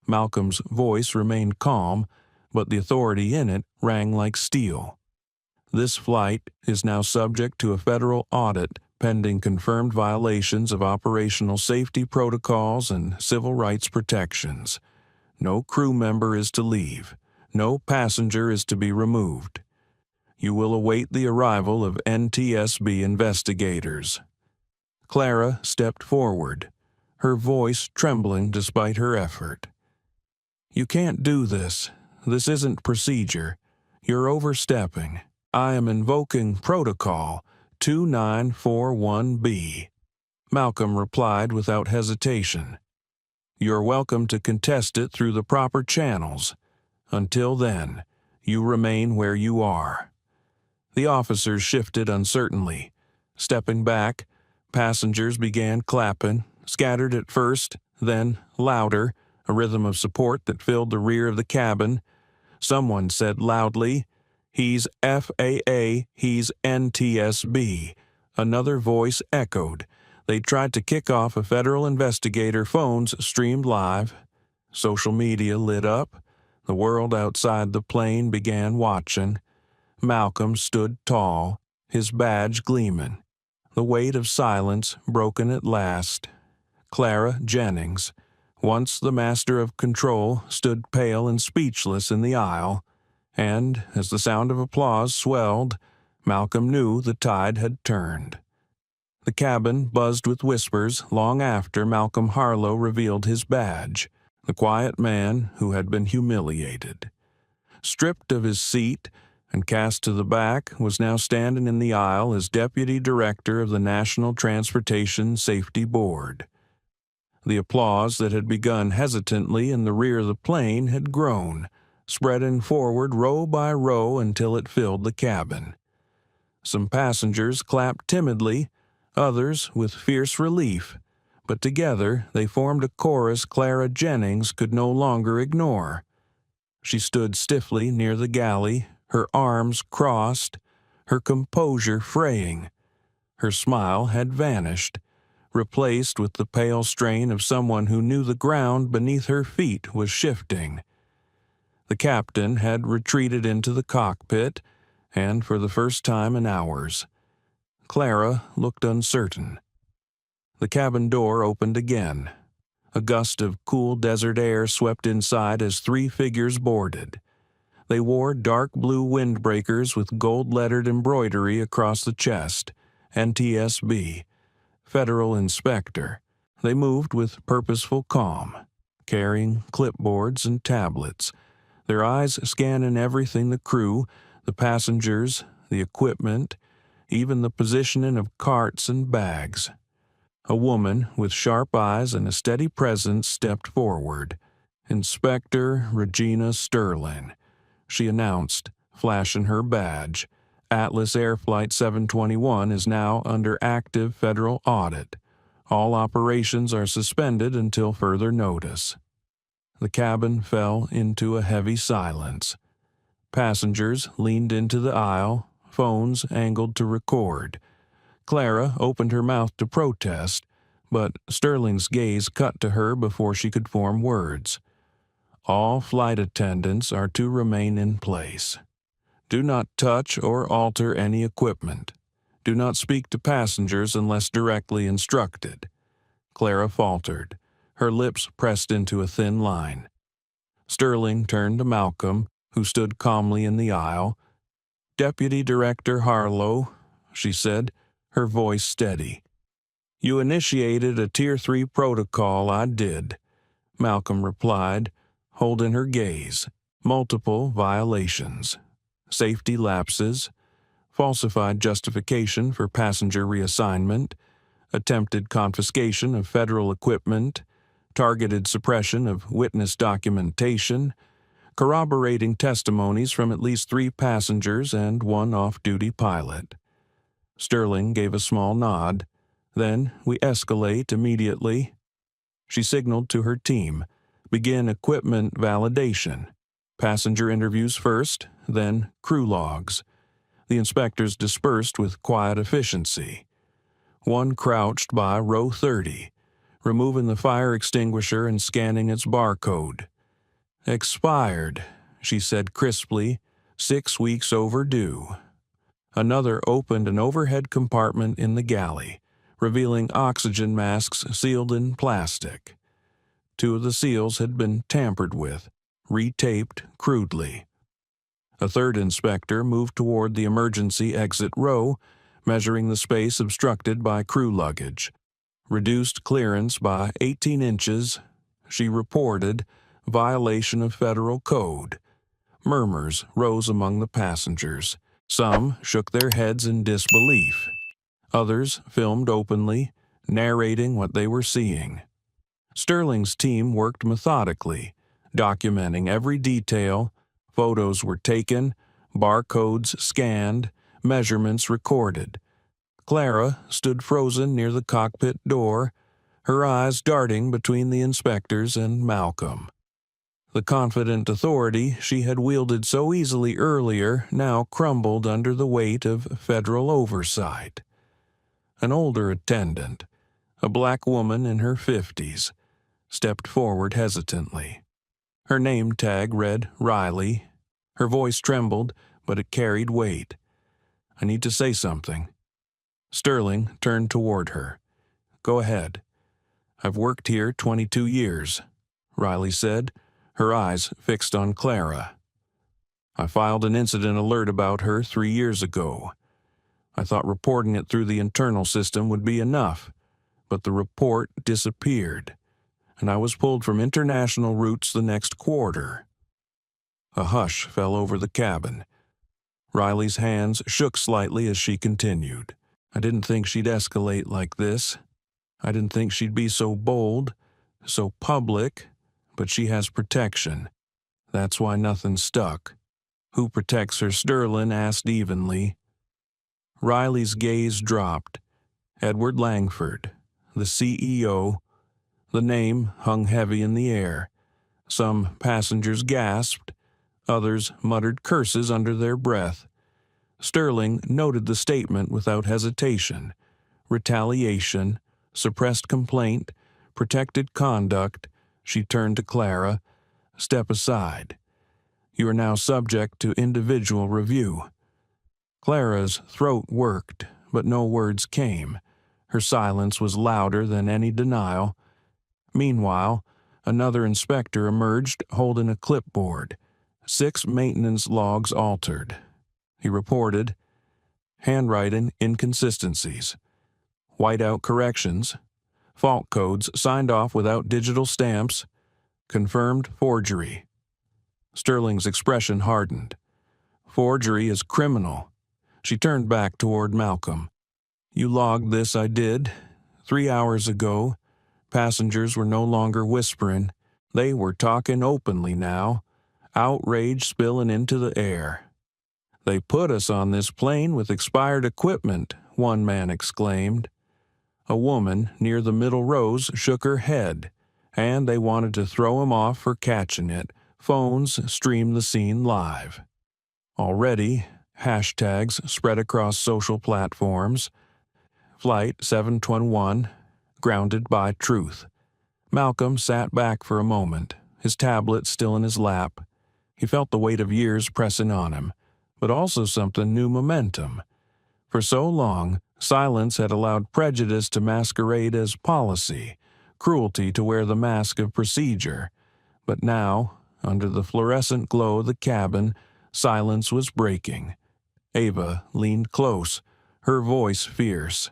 Malcolm's voice remained calm, but the authority in it rang like steel. This flight is now subject to a federal audit pending confirmed violations of operational safety protocols and civil rights protections. No crew member is to leave. No passenger is to be removed. You will await the arrival of NTSB investigators. Clara stepped forward, her voice trembling despite her effort. You can't do this. This isn't procedure. You're overstepping. I am invoking Protocol 2941B. Malcolm replied without hesitation. You're welcome to contest it through the proper channels. Until then, you remain where you are. The officers shifted uncertainly. Stepping back, passengers began clapping, scattered at first, then louder, a rhythm of support that filled the rear of the cabin. Someone said loudly, "He's FAA, he's NTSB." Another voice echoed. They tried to kick off a federal investigator. Phones streamed live. Social media lit up. The world outside the plane began watching. Malcolm stood tall, his badge gleaming. The weight of silence broken at last. Clara Jennings, once the master of control, stood pale and speechless in the aisle, and as the sound of applause swelled, Malcolm knew the tide had turned. The cabin buzzed with whispers long after Malcolm Harlow revealed his badge, the quiet man who had been humiliated. Stripped of his seat and cast to the back, was now standing in the aisle as Deputy Director of the National Transportation Safety Board. The applause that had begun hesitantly in the rear of the plane had grown, spreading forward row by row until it filled the cabin. Some passengers clapped timidly, others with fierce relief, but together they formed a chorus Clara Jennings could no longer ignore. She stood stiffly near the galley, her arms crossed, her composure fraying. Her smile had vanished, replaced with the pale strain of someone who knew the ground beneath her feet was shifting. The captain had retreated into the cockpit, and for the first time in hours, Clara looked uncertain. The cabin door opened again. A gust of cool desert air swept inside as three figures boarded. They wore dark blue windbreakers with gold-lettered embroidery across the chest, NTSB, Federal Inspector. They moved with purposeful calm, carrying clipboards and tablets, their eyes scanning everything: the crew, the passengers, the equipment, even the positioning of carts and bags. A woman with sharp eyes and a steady presence stepped forward. "Inspector Regina Sterling," she announced, flashing her badge. "Atlas Air Flight 721 is now under active federal audit. All operations are suspended until further notice." The cabin fell into a heavy silence. Passengers leaned into the aisle, phones angled to record. Clara opened her mouth to protest, but Sterling's gaze cut to her before she could form words. "All flight attendants are to remain in place. Do not touch or alter any equipment. Do not speak to passengers unless directly instructed." Clara faltered, her lips pressed into a thin line. Sterling turned to Malcolm, who stood calmly in the aisle. "Deputy Director Harlow," she said, her voice steady. "You initiated a Tier 3 protocol." "I did," Malcolm replied, holding her gaze. "Multiple violations. Safety lapses, falsified justification for passenger reassignment, attempted confiscation of federal equipment, targeted suppression of witness documentation, corroborating testimonies from at least 3 passengers and 1 off-duty pilot." Sterling gave a small nod. "Then we escalate immediately." She signaled to her team. "Begin equipment validation. Passenger interviews first, then crew logs. The inspectors dispersed with quiet efficiency. One crouched by row 30, removing the fire extinguisher and scanning its barcode. "Expired," she said crisply, "6 weeks overdue." Another opened an overhead compartment in the galley, revealing oxygen masks sealed in plastic. 2 of the seals had been tampered with, retaped crudely. A third inspector moved toward the emergency exit row, measuring the space obstructed by crew luggage. Reduced clearance by 18 inches, she reported, violation of federal code. Murmurs rose among the passengers. Some shook their heads in disbelief. Others filmed openly, narrating what they were seeing. Sterling's team worked methodically, documenting every detail. Photos were taken, barcodes scanned, measurements recorded. Clara stood frozen near the cockpit door, her eyes darting between the inspectors and Malcolm. The confident authority she had wielded so easily earlier now crumbled under the weight of federal oversight. An older attendant, a black woman in her 50s, stepped forward hesitantly. Her name tag read Riley. Her voice trembled, but it carried weight. "I need to say something." Sterling turned toward her. "Go ahead." "I've worked here 22 years, Riley said, her eyes fixed on Clara. "I filed an incident alert about her 3 years ago. I thought reporting it through the internal system would be enough, but the report disappeared, and I was pulled from international routes the next quarter." A hush fell over the cabin. Riley's hands shook slightly as she continued. "I didn't think she'd escalate like this. I didn't think she'd be so bold, so public, but she has protection. That's why nothing stuck." "Who protects her?" Sterling asked evenly. Riley's gaze dropped. Edward Langford, the CEO. The name hung heavy in the air. Some passengers gasped. Others muttered curses under their breath. Sterling noted the statement without hesitation. Retaliation, suppressed complaint, protected conduct. She turned to Clara. "Step aside. You are now subject to individual review." Clara's throat worked, but no words came. Her silence was louder than any denial. Meanwhile, another inspector emerged holding a clipboard. 6 maintenance logs altered. He reported, handwriting inconsistencies, whiteout corrections, fault codes signed off without digital stamps, confirmed forgery. Sterling's expression hardened. "Forgery is criminal." She turned back toward Malcolm. "You logged this, I did. 3 hours ago. Passengers were no longer whispering. They were talking openly now. Outrage spilling into the air. "They put us on this plane with expired equipment," one man exclaimed. A woman near the middle rows shook her head, and they wanted to throw him off for catching it. Phones streamed the scene live. Already, hashtags spread across social platforms. Flight 721, grounded by truth. Malcolm sat back for a moment, his tablet still in his lap. He felt the weight of years pressing on him, but also something new momentum. For so long, silence had allowed prejudice to masquerade as policy, cruelty to wear the mask of procedure. But now, under the fluorescent glow of the cabin, silence was breaking. Ava leaned close, her voice fierce.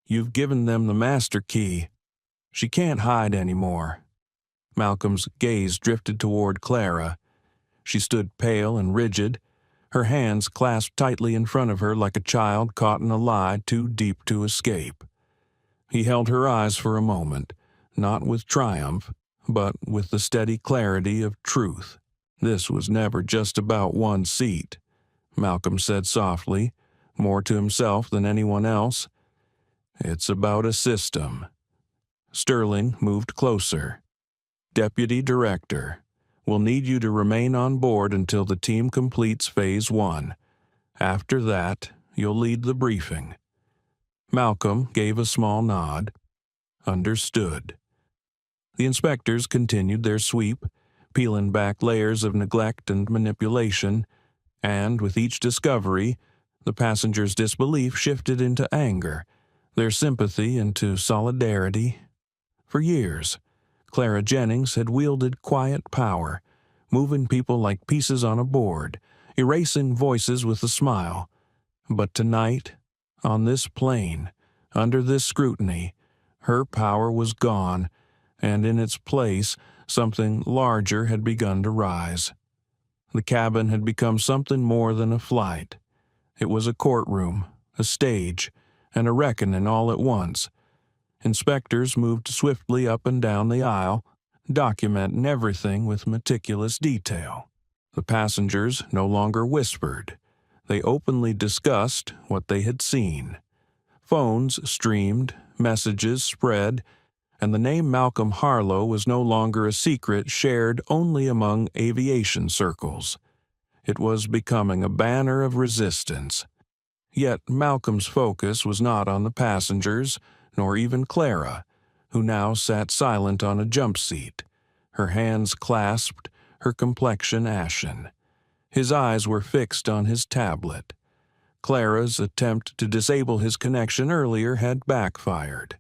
"You've given them the master key. She can't hide anymore." Malcolm's gaze drifted toward Clara. She stood pale and rigid, her hands clasped tightly in front of her like a child caught in a lie too deep to escape. He held her eyes for a moment, not with triumph, but with the steady clarity of truth. "This was never just about one seat," Malcolm said softly, more to himself than anyone else. "It's about a system." Sterling moved closer. "Deputy Director, we'll need you to remain on board until the team completes Phase 1. After that, you'll lead the briefing." Malcolm gave a small nod. Understood. The inspectors continued their sweep, peeling back layers of neglect and manipulation, and with each discovery, the passengers' disbelief shifted into anger, their sympathy into solidarity. For years, Clara Jennings had wielded quiet power, moving people like pieces on a board, erasing voices with a smile. But tonight, on this plane, under this scrutiny, her power was gone, and in its place, something larger had begun to rise. The cabin had become something more than a flight. It was a courtroom, a stage, and a reckoning all at once. Inspectors moved swiftly up and down the aisle, documenting everything with meticulous detail. The passengers no longer whispered. They openly discussed what they had seen. Phones streamed, messages spread, and the name Malcolm Harlow was no longer a secret shared only among aviation circles. It was becoming a banner of resistance. Yet Malcolm's focus was not on the passengers, nor even Clara, who now sat silent on a jump seat, her hands clasped, her complexion ashen. His eyes were fixed on his tablet. Clara's attempt to disable his connection earlier had backfired.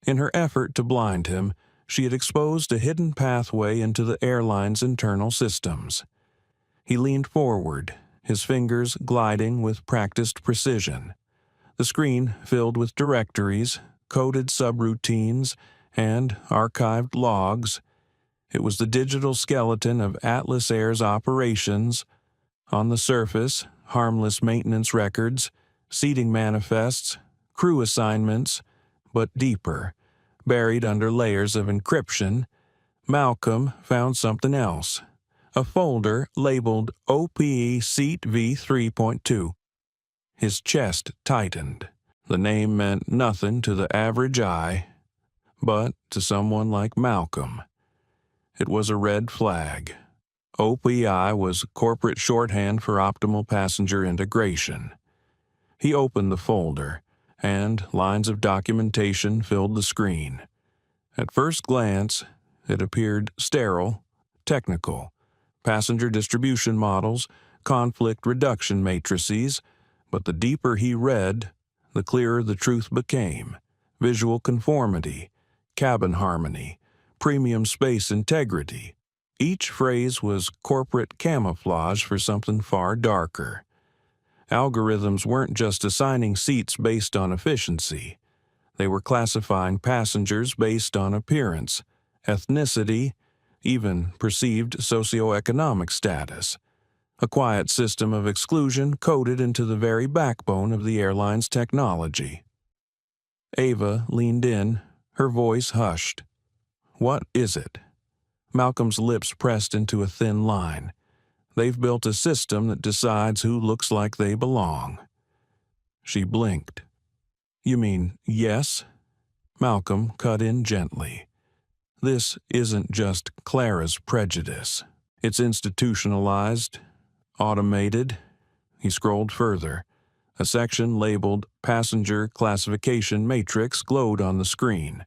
In her effort to blind him, she had exposed a hidden pathway into the airline's internal systems. He leaned forward, his fingers gliding with practiced precision. The screen filled with directories, coded subroutines, and archived logs. It was the digital skeleton of Atlas Air's operations. On the surface, harmless maintenance records, seating manifests, crew assignments, but deeper, buried under layers of encryption, Malcolm found something else. A folder labeled OPE Seat V3.2. His chest tightened. The name meant nothing to the average eye, but to someone like Malcolm, it was a red flag. OPI was corporate shorthand for optimal passenger integration. He opened the folder, and lines of documentation filled the screen. At first glance, it appeared sterile, technical, passenger distribution models, conflict reduction matrices, but the deeper he read, the clearer the truth became. Visual conformity, cabin harmony, premium space integrity. Each phrase was corporate camouflage for something far darker. Algorithms weren't just assigning seats based on efficiency. They were classifying passengers based on appearance, ethnicity, even perceived socioeconomic status. A quiet system of exclusion coded into the very backbone of the airline's technology. Ava leaned in, her voice hushed. "What is it?" Malcolm's lips pressed into a thin line. "They've built a system that decides who looks like they belong." She blinked. "You mean yes?" Malcolm cut in gently. "This isn't just Clara's prejudice. It's institutionalized, automated." He scrolled further. A section labeled Passenger Classification Matrix glowed on the screen.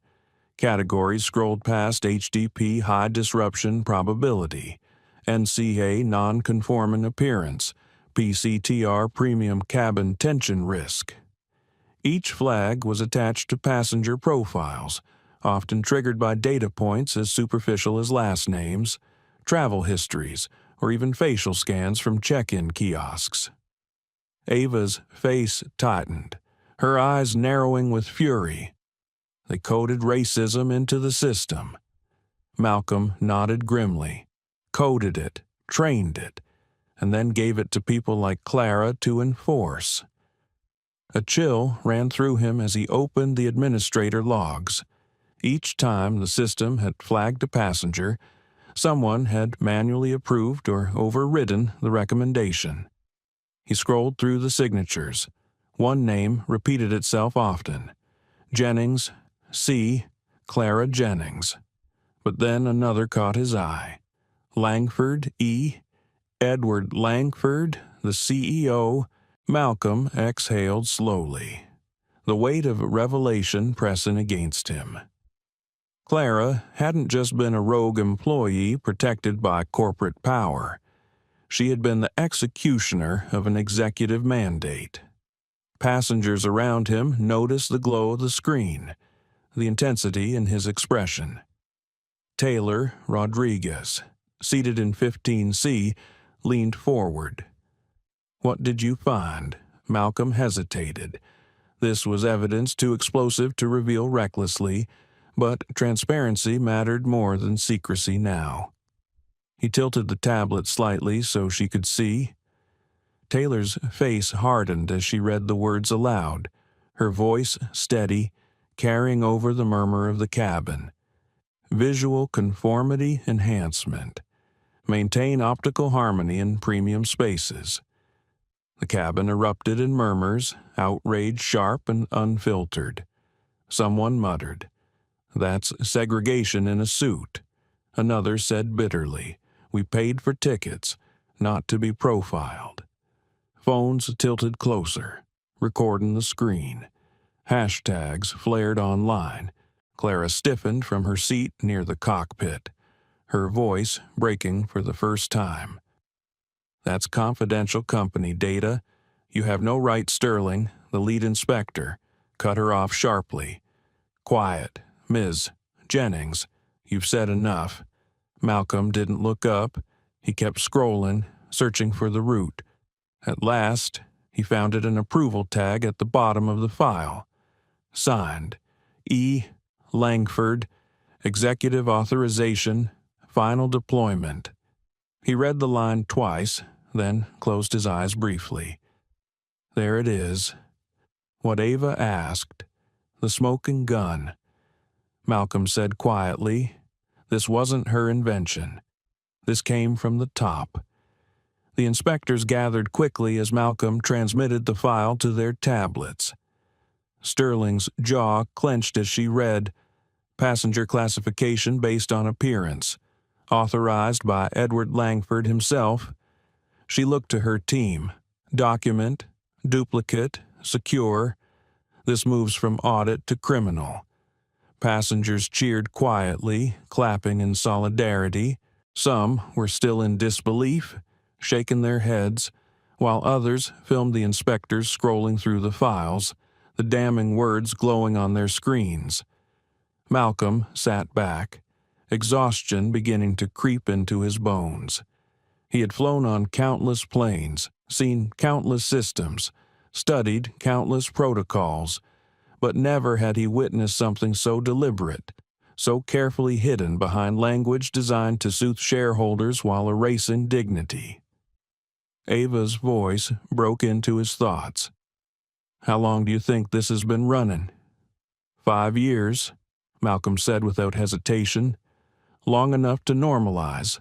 Categories scrolled past HDP High Disruption Probability, NCA Non-Conforming Appearance, PCTR Premium Cabin Tension Risk. Each flag was attached to passenger profiles, often triggered by data points as superficial as last names, travel histories, or even facial scans from check-in kiosks. Ava's face tightened, her eyes narrowing with fury. They coded racism into the system. Malcolm nodded grimly, coded it, trained it, and then gave it to people like Clara to enforce. A chill ran through him as he opened the administrator logs. Each time the system had flagged a passenger, someone had manually approved or overridden the recommendation. He scrolled through the signatures. One name repeated itself often. Jennings, C. Clara Jennings. But then another caught his eye. Langford, E. Edward Langford, the CEO, Malcolm exhaled slowly, the weight of revelation pressing against him. Clara hadn't just been a rogue employee protected by corporate power. She had been the executioner of an executive mandate. Passengers around him noticed the glow of the screen, the intensity in his expression. Taylor Rodriguez, seated in 15C, leaned forward. "What did you find?" Malcolm hesitated. This was evidence too explosive to reveal recklessly, but transparency mattered more than secrecy now. He tilted the tablet slightly so she could see. Taylor's face hardened as she read the words aloud, her voice steady, carrying over the murmur of the cabin. Visual conformity enhancement. Maintain optical harmony in premium spaces. The cabin erupted in murmurs, outrage sharp and unfiltered. Someone muttered, "That's segregation in a suit." Another said bitterly, "We paid for tickets, not to be profiled." Phones tilted closer, recording the screen. Hashtags flared online. Clara stiffened from her seat near the cockpit, her voice breaking for the first time. "That's confidential company data. You have no right, Sterling," the lead inspector cut her off sharply. "Quiet, Ms. Jennings. You've said enough." Malcolm didn't look up. He kept scrolling, searching for the route. At last, he found an approval tag at the bottom of the file. Signed, E. Langford, Executive Authorization, Final Deployment. He read the line twice, then closed his eyes briefly. There it is. What Ava asked. The smoking gun. Malcolm said quietly, "This wasn't her invention. This came from the top." The inspectors gathered quickly as Malcolm transmitted the file to their tablets. Sterling's jaw clenched as she read, "Passenger classification based on appearance. Authorized by Edward Langford himself." She looked to her team. "Document, duplicate, secure. This moves from audit to criminal." Passengers cheered quietly, clapping in solidarity. Some were still in disbelief, shaking their heads, while others filmed the inspectors scrolling through the files, the damning words glowing on their screens. Malcolm sat back, exhaustion beginning to creep into his bones. He had flown on countless planes, seen countless systems, studied countless protocols, but never had he witnessed something so deliberate, so carefully hidden behind language designed to soothe shareholders while erasing dignity. Ava's voice broke into his thoughts. "How long do you think this has been running?" 5 years, Malcolm said without hesitation. Long enough to normalize.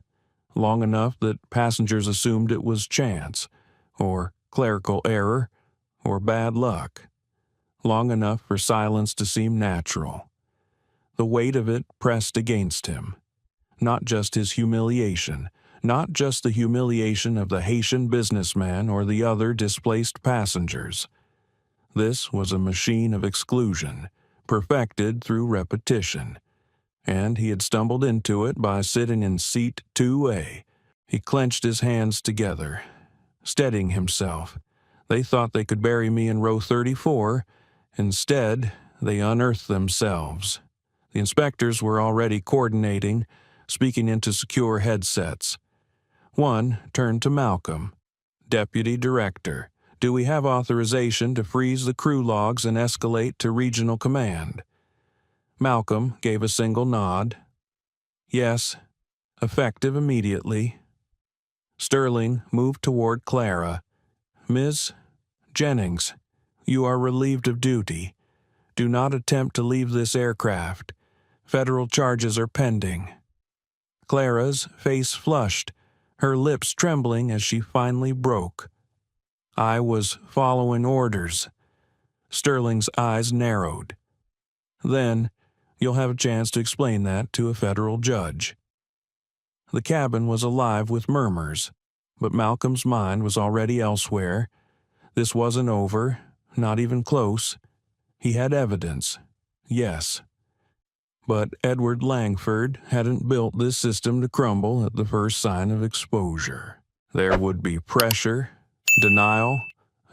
Long enough that passengers assumed it was chance, or clerical error, or bad luck. Long enough for silence to seem natural. The weight of it pressed against him. Not just his humiliation, not just the humiliation of the Haitian businessman or the other displaced passengers. This was a machine of exclusion, perfected through repetition, and he had stumbled into it by sitting in seat 2A. He clenched his hands together, steadying himself. They thought they could bury me in row 34. Instead, they unearthed themselves. The inspectors were already coordinating, speaking into secure headsets. One turned to Malcolm. "Deputy Director, do we have authorization to freeze the crew logs and escalate to regional command?" Malcolm gave a single nod. "Yes, effective immediately." Sterling moved toward Clara. "Ms. Jennings, you are relieved of duty. Do not attempt to leave this aircraft. Federal charges are pending." Clara's face flushed, her lips trembling as she finally broke. "I was following orders." Sterling's eyes narrowed. "Then, you'll have a chance to explain that to a federal judge." The cabin was alive with murmurs, but Malcolm's mind was already elsewhere. This wasn't over, not even close. He had evidence. Yes. But Edward Langford hadn't built this system to crumble at the first sign of exposure. There would be pressure, denial,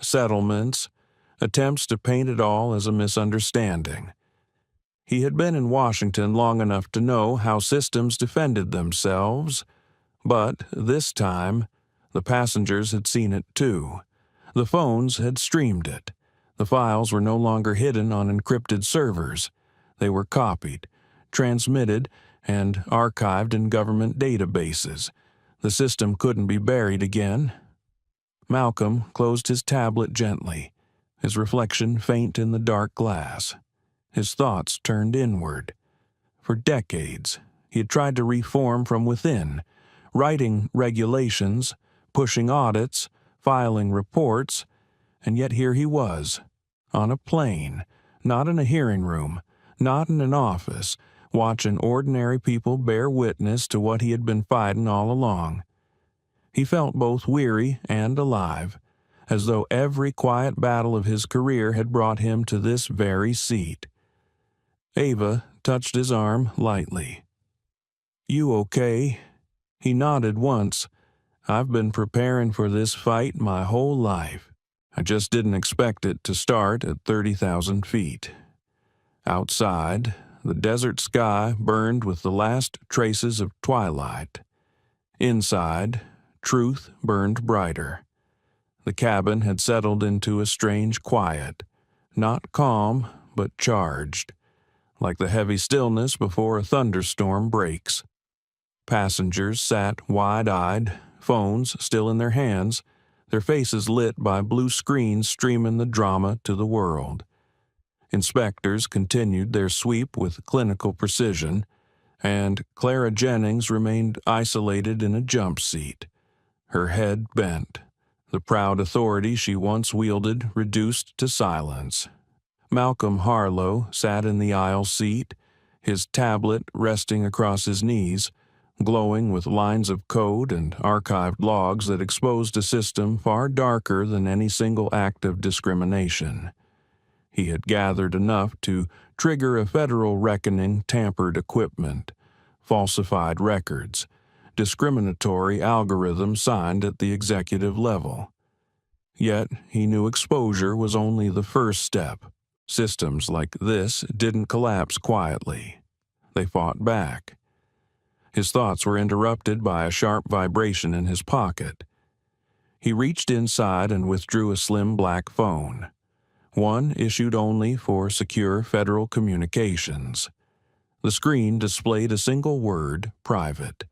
settlements, attempts to paint it all as a misunderstanding. He had been in Washington long enough to know how systems defended themselves, but this time, the passengers had seen it too. The phones had streamed it. The files were no longer hidden on encrypted servers. They were copied, transmitted, and archived in government databases. The system couldn't be buried again. Malcolm closed his tablet gently, his reflection faint in the dark glass. His thoughts turned inward. For decades, he had tried to reform from within, writing regulations, pushing audits, filing reports, and yet here he was, on a plane, not in a hearing room, not in an office, watching ordinary people bear witness to what he had been fighting all along. He felt both weary and alive, as though every quiet battle of his career had brought him to this very seat. Ava touched his arm lightly. "You okay?" He nodded once. "I've been preparing for this fight my whole life. I just didn't expect it to start at 30,000 feet. Outside, the desert sky burned with the last traces of twilight. Inside, truth burned brighter. The cabin had settled into a strange quiet, not calm, but charged, like the heavy stillness before a thunderstorm breaks. Passengers sat wide-eyed, phones still in their hands, their faces lit by blue screens streaming the drama to the world. Inspectors continued their sweep with clinical precision, and Clara Jennings remained isolated in a jump seat, her head bent, the proud authority she once wielded reduced to silence. Malcolm Harlow sat in the aisle seat, his tablet resting across his knees, glowing with lines of code and archived logs that exposed a system far darker than any single act of discrimination. He had gathered enough to trigger a federal reckoning: tampered equipment, falsified records, discriminatory algorithms signed at the executive level. Yet he knew exposure was only the first step. Systems like this didn't collapse quietly. They fought back. His thoughts were interrupted by a sharp vibration in his pocket. He reached inside and withdrew a slim black phone, one issued only for secure federal communications. The screen displayed a single word: private.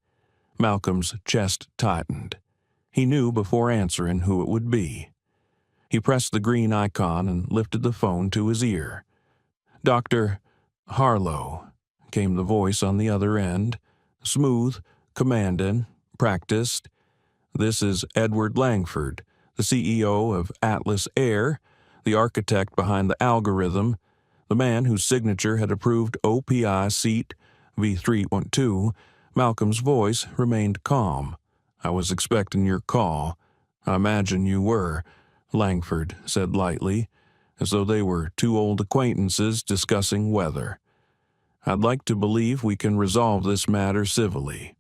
Malcolm's chest tightened. He knew before answering who it would be. He pressed the green icon and lifted the phone to his ear. "Dr. Harlow," came the voice on the other end, smooth, commanding, practiced. "This is Edward Langford, the CEO of Atlas Air, the architect behind the algorithm, the man whose signature had approved OPI seat V312. Malcolm's voice remained calm. "I was expecting your call. I imagine you were," Langford said lightly, as though they were two old acquaintances discussing weather. "I'd like to believe we can resolve this matter civilly."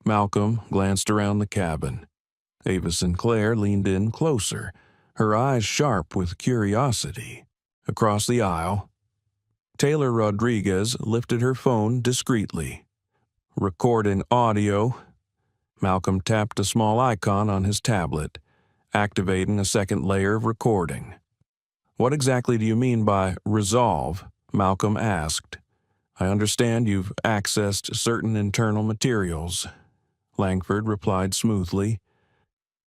Malcolm glanced around the cabin. Ava Sinclair leaned in closer, her eyes sharp with curiosity. Across the aisle, Taylor Rodriguez lifted her phone discreetly. "Recording audio." Malcolm tapped a small icon on his tablet, activating a second layer of recording. "What exactly do you mean by resolve?" Malcolm asked. "I understand you've accessed certain internal materials," Langford replied smoothly.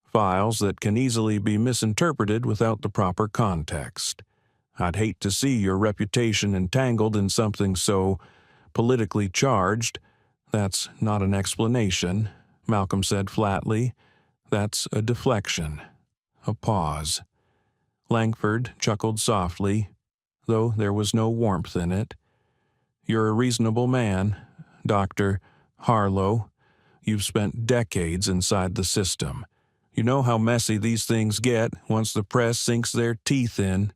"Files that can easily be misinterpreted without the proper context. I'd hate to see your reputation entangled in something so politically charged." "That's not an explanation," Malcolm said flatly. "That's a deflection." A pause. Langford chuckled softly, though there was no warmth in it. "You're a reasonable man, Dr. Harlow. You've spent decades inside the system. You know how messy these things get once the press sinks their teeth in.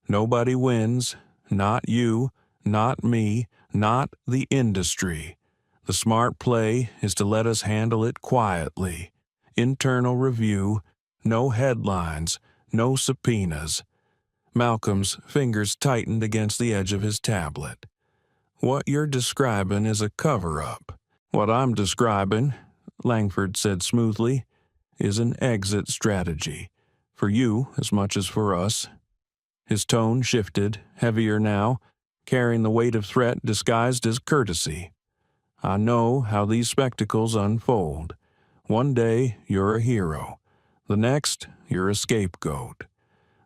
Nobody wins. Not you, not me, not the industry. The smart play is to let us handle it quietly. Internal review, no headlines, no subpoenas. Malcolm's fingers tightened against the edge of his tablet. What you're describing is a cover-up. What I'm describing, Langford said smoothly, is an exit strategy. For you as much as for us. His tone shifted, heavier now, carrying the weight of threat disguised as courtesy. I know how these spectacles unfold. One day, you're a hero. The next, you're a scapegoat.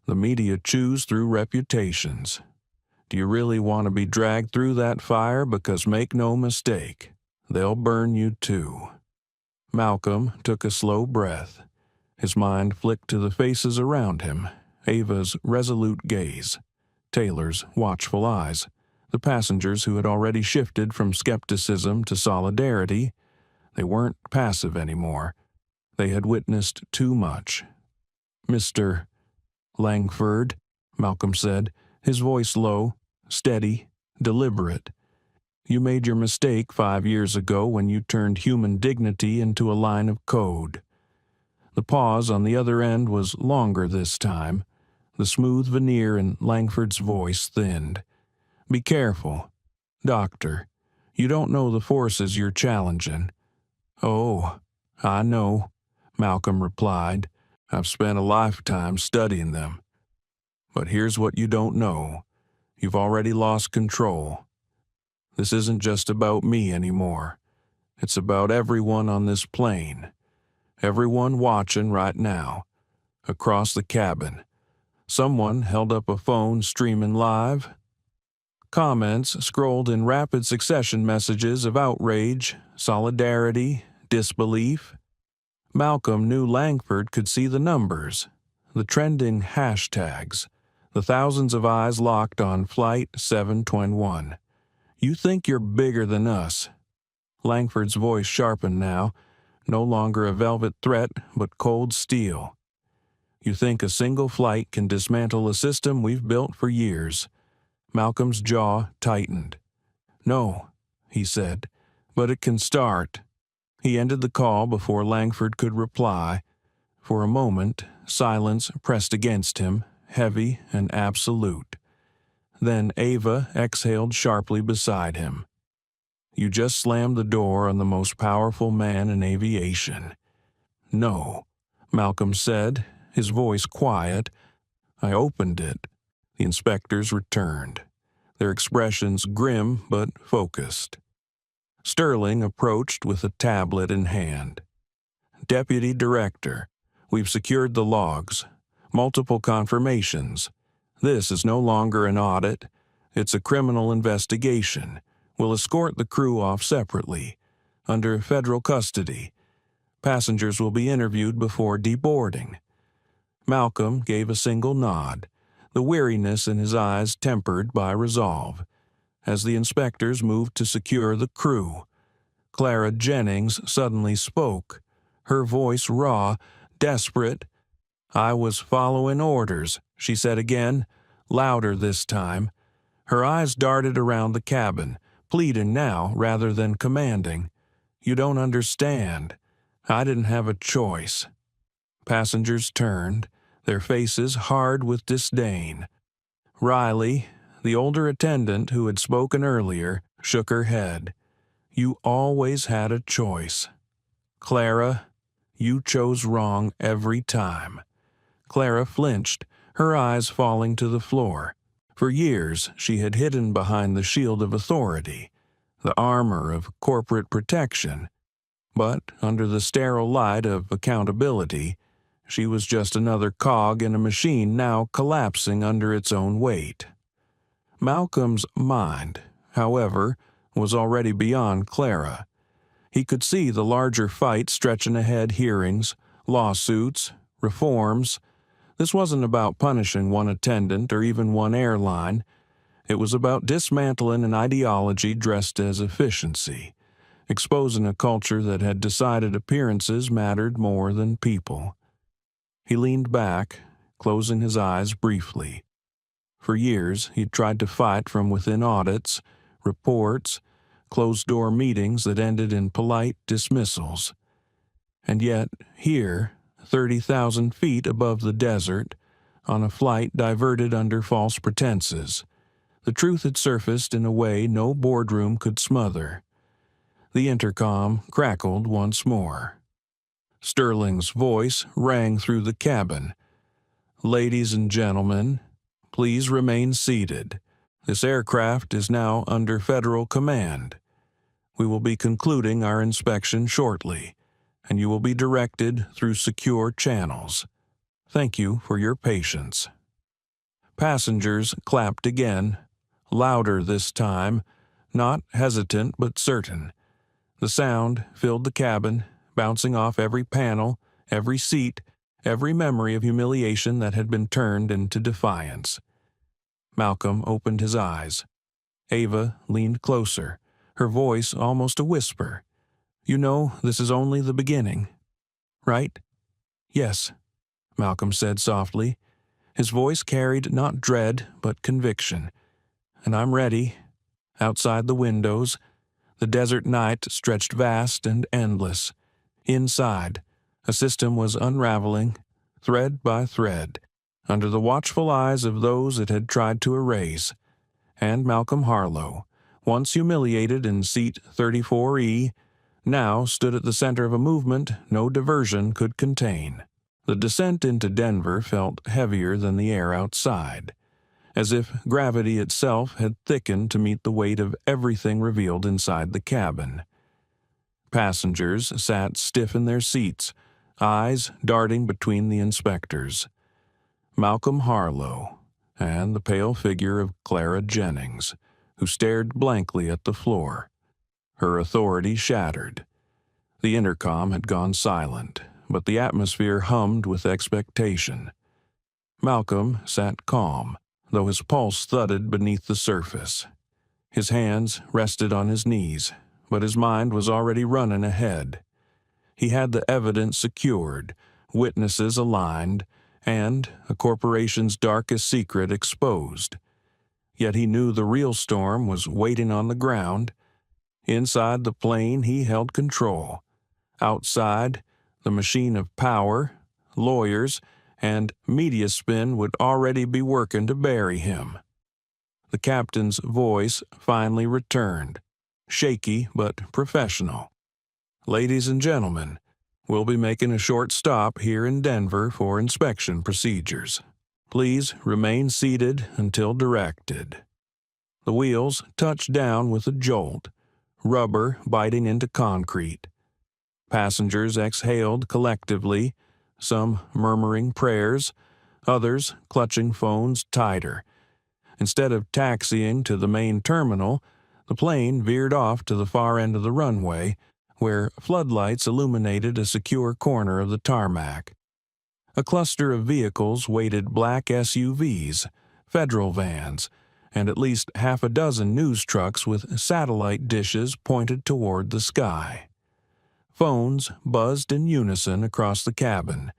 The media chews through reputations. Do you really want to be dragged through that fire? Because make no mistake, they'll burn you too. Malcolm took a slow breath. His mind flicked to the faces around him, Ava's resolute gaze, Taylor's watchful eyes, the passengers who had already shifted from skepticism to solidarity. They weren't passive anymore. They had witnessed too much. Mr. Langford, Malcolm said, his voice low, steady, deliberate. You made your mistake 5 years ago when you turned human dignity into a line of code. The pause on the other end was longer this time. The smooth veneer in Langford's voice thinned. Be careful. Doctor, you don't know the forces you're challenging. Oh, I know, Malcolm replied. I've spent a lifetime studying them. But here's what you don't know. You've already lost control. This isn't just about me anymore. It's about everyone on this plane. Everyone watching right now. Across the cabin. Someone held up a phone streaming live. Comments scrolled in rapid succession messages of outrage, solidarity, disbelief. Malcolm knew Langford could see the numbers, the trending hashtags, the thousands of eyes locked on Flight 721. You think you're bigger than us. Langford's voice sharpened now, no longer a velvet threat but cold steel. You think a single flight can dismantle a system we've built for years. Malcolm's jaw tightened. No, he said, but it can start. He ended the call before Langford could reply. For a moment, silence pressed against him, heavy and absolute. Then Ava exhaled sharply beside him. You just slammed the door on the most powerful man in aviation. No, Malcolm said, his voice quiet. I opened it. The inspectors returned, their expressions grim but focused. Sterling approached with a tablet in hand. Deputy Director, we've secured the logs. Multiple confirmations. This is no longer an audit. It's a criminal investigation. We'll escort the crew off separately, under federal custody. Passengers will be interviewed before deboarding. Malcolm gave a single nod, the weariness in his eyes tempered by resolve, as the inspectors moved to secure the crew. Clara Jennings suddenly spoke, her voice raw, desperate. I was following orders, she said again, louder this time. Her eyes darted around the cabin, pleading now rather than commanding. You don't understand. I didn't have a choice. Passengers turned, their faces hard with disdain. Riley, the older attendant who had spoken earlier, shook her head. You always had a choice. Clara, you chose wrong every time. Clara flinched, her eyes falling to the floor. For years, she had hidden behind the shield of authority, the armor of corporate protection. But under the sterile light of accountability, she was just another cog in a machine now collapsing under its own weight. Malcolm's mind, however, was already beyond Clara. He could see the larger fight stretching ahead: hearings, lawsuits, reforms. This wasn't about punishing one attendant or even one airline. It was about dismantling an ideology dressed as efficiency, exposing a culture that had decided appearances mattered more than people. He leaned back, closing his eyes briefly. For years, he'd tried to fight from within audits, reports, closed-door meetings that ended in polite dismissals. And yet, here, 30,000 feet above the desert, on a flight diverted under false pretenses, the truth had surfaced in a way no boardroom could smother. The intercom crackled once more. Sterling's voice rang through the cabin. "Ladies and gentlemen, please remain seated. This aircraft is now under federal command. We will be concluding our inspection shortly, and you will be directed through secure channels. Thank you for your patience." Passengers clapped again, louder this time, not hesitant but certain. The sound filled the cabin, bouncing off every panel, every seat, every memory of humiliation that had been turned into defiance. Malcolm opened his eyes. Ava leaned closer, her voice almost a whisper. "You know, this is only the beginning, right?" "Yes," Malcolm said softly. His voice carried not dread but conviction. "And I'm ready." Outside the windows, the desert night stretched vast and endless. Inside, a system was unraveling, thread by thread, under the watchful eyes of those it had tried to erase. And Malcolm Harlow, once humiliated in seat 34E, now stood at the center of a movement no diversion could contain. The descent into Denver felt heavier than the air outside, as if gravity itself had thickened to meet the weight of everything revealed inside the cabin. Passengers sat stiff in their seats, eyes darting between the inspectors. Malcolm Harlow and the pale figure of Clara Jennings, who stared blankly at the floor. Her authority shattered. The intercom had gone silent, but the atmosphere hummed with expectation. Malcolm sat calm, though his pulse thudded beneath the surface. His hands rested on his knees, but his mind was already running ahead. He had the evidence secured, witnesses aligned, and a corporation's darkest secret exposed. Yet he knew the real storm was waiting on the ground. Inside the plane he held control. Outside, the machine of power, lawyers, and media spin would already be working to bury him. The captain's voice finally returned, shaky but professional. "Ladies and gentlemen, we'll be making a short stop here in Denver for inspection procedures. Please remain seated until directed." The wheels touched down with a jolt, rubber biting into concrete. Passengers exhaled collectively, some murmuring prayers, others clutching phones tighter. Instead of taxiing to the main terminal, the plane veered off to the far end of the runway, where floodlights illuminated a secure corner of the tarmac. A cluster of vehicles waited black SUVs, federal vans, and at least half a dozen news trucks with satellite dishes pointed toward the sky. Phones buzzed in unison across the cabin.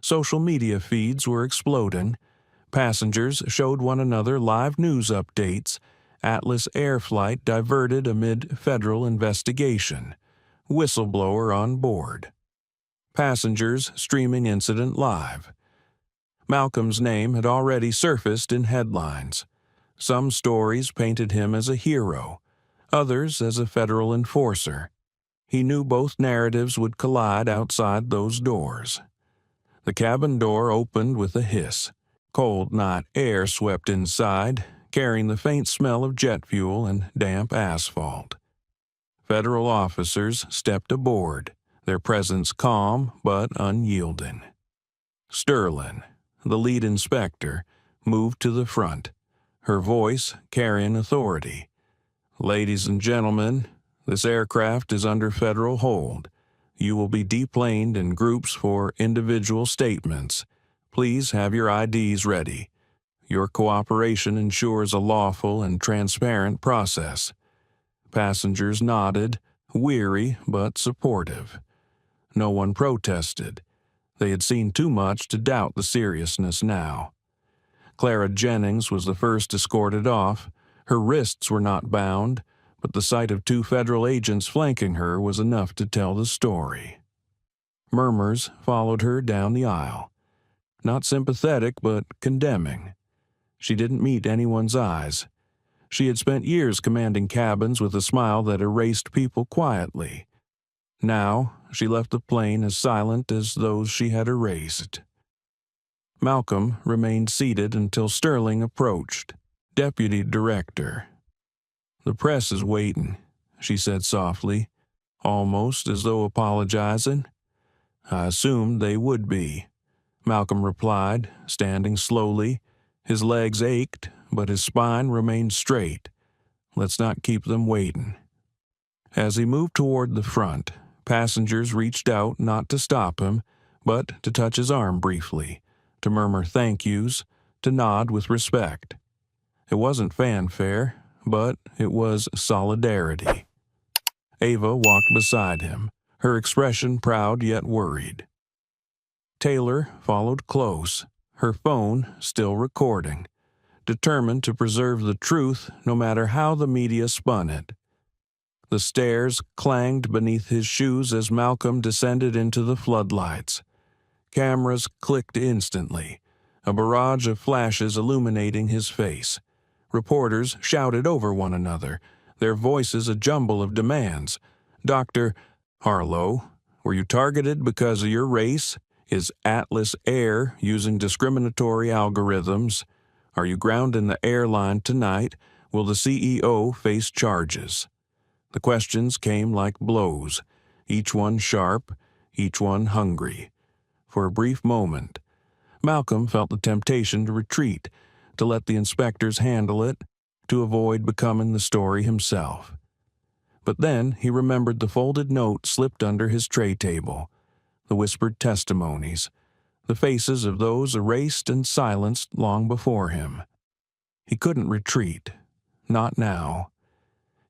Social media feeds were exploding. Passengers showed one another live news updates. Atlas Air flight diverted amid federal investigation. Whistleblower on board. Passengers streaming incident live. Malcolm's name had already surfaced in headlines. Some stories painted him as a hero, others as a federal enforcer. He knew both narratives would collide outside those doors. The cabin door opened with a hiss. Cold night air swept inside, carrying the faint smell of jet fuel and damp asphalt. Federal officers stepped aboard, their presence calm but unyielding. Sterling, the lead inspector, moved to the front, her voice carrying authority. "Ladies and gentlemen, this aircraft is under federal hold. You will be deplaned in groups for individual statements. Please have your IDs ready. Your cooperation ensures a lawful and transparent process." Passengers nodded, weary but supportive. No one protested. They had seen too much to doubt the seriousness now. Clara Jennings was the first escorted off. Her wrists were not bound, but the sight of 2 federal agents flanking her was enough to tell the story. Murmurs followed her down the aisle. Not sympathetic, but condemning. She didn't meet anyone's eyes. She had spent years commanding cabins with a smile that erased people quietly. Now, she left the plane as silent as those she had erased. Malcolm remained seated until Sterling approached. Deputy Director. "The press is waiting," she said softly, almost as though apologizing. "I assumed they would be," Malcolm replied, standing slowly. His legs ached, but his spine remained straight. "Let's not keep them waiting." As he moved toward the front, passengers reached out not to stop him, but to touch his arm briefly, to murmur thank yous, to nod with respect. It wasn't fanfare, but it was solidarity. Ava walked beside him, her expression proud yet worried. Taylor followed close, her phone still recording, determined to preserve the truth no matter how the media spun it. The stairs clanged beneath his shoes as Malcolm descended into the floodlights. Cameras clicked instantly, a barrage of flashes illuminating his face. Reporters shouted over one another, their voices a jumble of demands. "Dr. Harlow, were you targeted because of your race? Is Atlas Air using discriminatory algorithms? Are you grounding the airline tonight? Will the CEO face charges?" The questions came like blows, each one sharp, each one hungry. For a brief moment, Malcolm felt the temptation to retreat, to let the inspectors handle it, to avoid becoming the story himself. But then he remembered the folded note slipped under his tray table, the whispered testimonies, the faces of those erased and silenced long before him. He couldn't retreat, not now.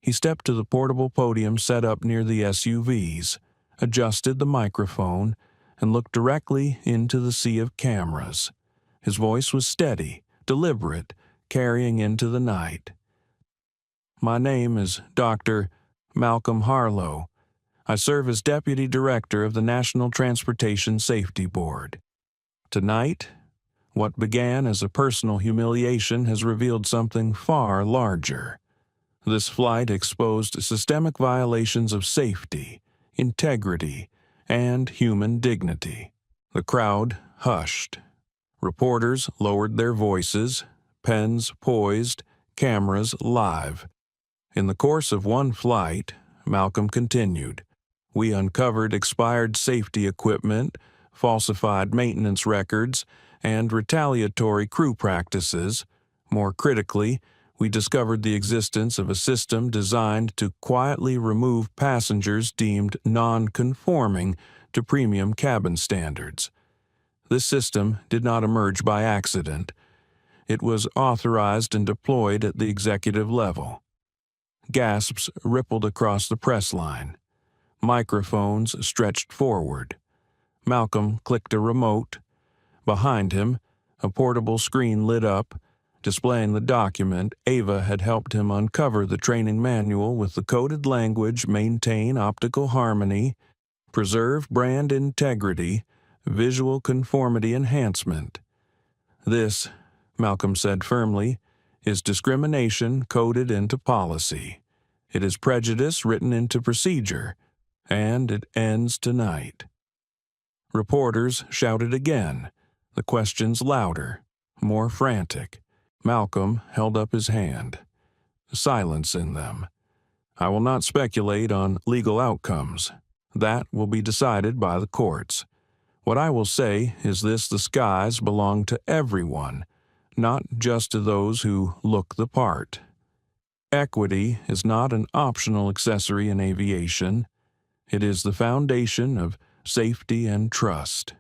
He stepped to the portable podium set up near the SUVs, adjusted the microphone, and looked directly into the sea of cameras. His voice was steady, deliberate, carrying into the night. "My name is Dr. Malcolm Harlow. I serve as Deputy Director of the National Transportation Safety Board. Tonight, what began as a personal humiliation has revealed something far larger. This flight exposed systemic violations of safety, integrity, and human dignity." The crowd hushed. Reporters lowered their voices, pens poised, cameras live. In the course of one flight, Malcolm continued, "We uncovered expired safety equipment, falsified maintenance records, and retaliatory crew practices. More critically, we discovered the existence of a system designed to quietly remove passengers deemed non-conforming to premium cabin standards. This system did not emerge by accident. It was authorized and deployed at the executive level." Gasps rippled across the press line. Microphones stretched forward. Malcolm clicked a remote. Behind him, a portable screen lit up, displaying the document. Ava had helped him uncover the training manual with the coded language: maintain optical harmony, preserve brand integrity, visual conformity enhancement. "This," Malcolm said firmly, "is discrimination coded into policy. It is prejudice written into procedure, and it ends tonight." Reporters shouted again, the questions louder, more frantic. Malcolm held up his hand. Silence in them. "I will not speculate on legal outcomes. That will be decided by the courts. What I will say is this: the skies belong to everyone, not just to those who look the part. Equity is not an optional accessory in aviation. It is the foundation of safety and trust."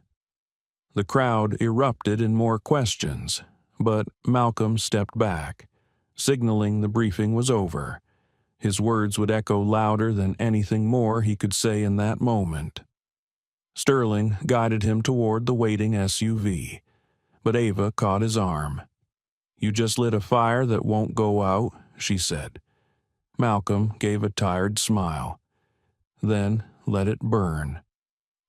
The crowd erupted in more questions, but Malcolm stepped back, signaling the briefing was over. His words would echo louder than anything more he could say in that moment. Sterling guided him toward the waiting SUV, but Ava caught his arm. "You just lit a fire that won't go out," she said. Malcolm gave a tired smile. "Then let it burn."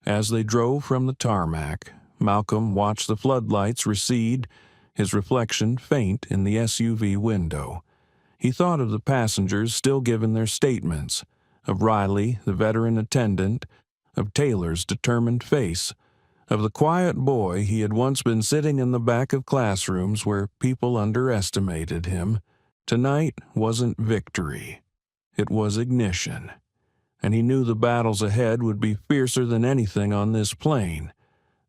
As they drove from the tarmac, Malcolm watched the floodlights recede, his reflection faint in the SUV window. He thought of the passengers still giving their statements, of Riley, the veteran attendant, of Taylor's determined face, of the quiet boy he had once been sitting in the back of classrooms where people underestimated him. Tonight wasn't victory. It was ignition. And he knew the battles ahead would be fiercer than anything on this plane.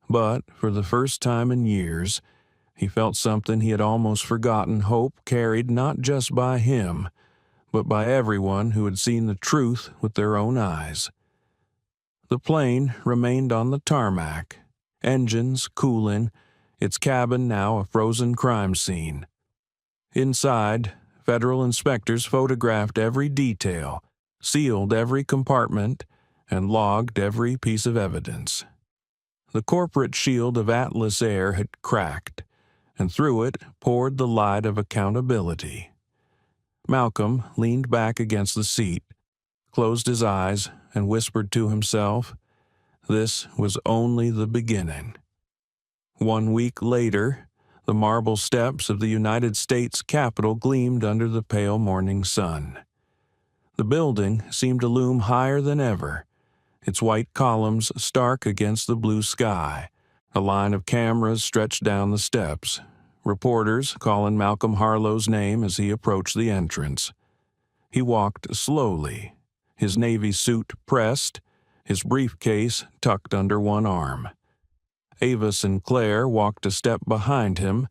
But, for the first time in years, he felt something he had almost forgotten hope carried not just by him, but by everyone who had seen the truth with their own eyes. The plane remained on the tarmac, engines cooling, its cabin now a frozen crime scene. Inside, federal inspectors photographed every detail, sealed every compartment, and logged every piece of evidence. The corporate shield of Atlas Air had cracked, and through it poured the light of accountability. Malcolm leaned back against the seat, closed his eyes, and whispered to himself, this was only the beginning. 1 week later, the marble steps of the United States Capitol gleamed under the pale morning sun. The building seemed to loom higher than ever, its white columns stark against the blue sky. A line of cameras stretched down the steps, reporters calling Malcolm Harlow's name as he approached the entrance. He walked slowly, his navy suit pressed, his briefcase tucked under one arm. Ava Sinclair walked a step behind him,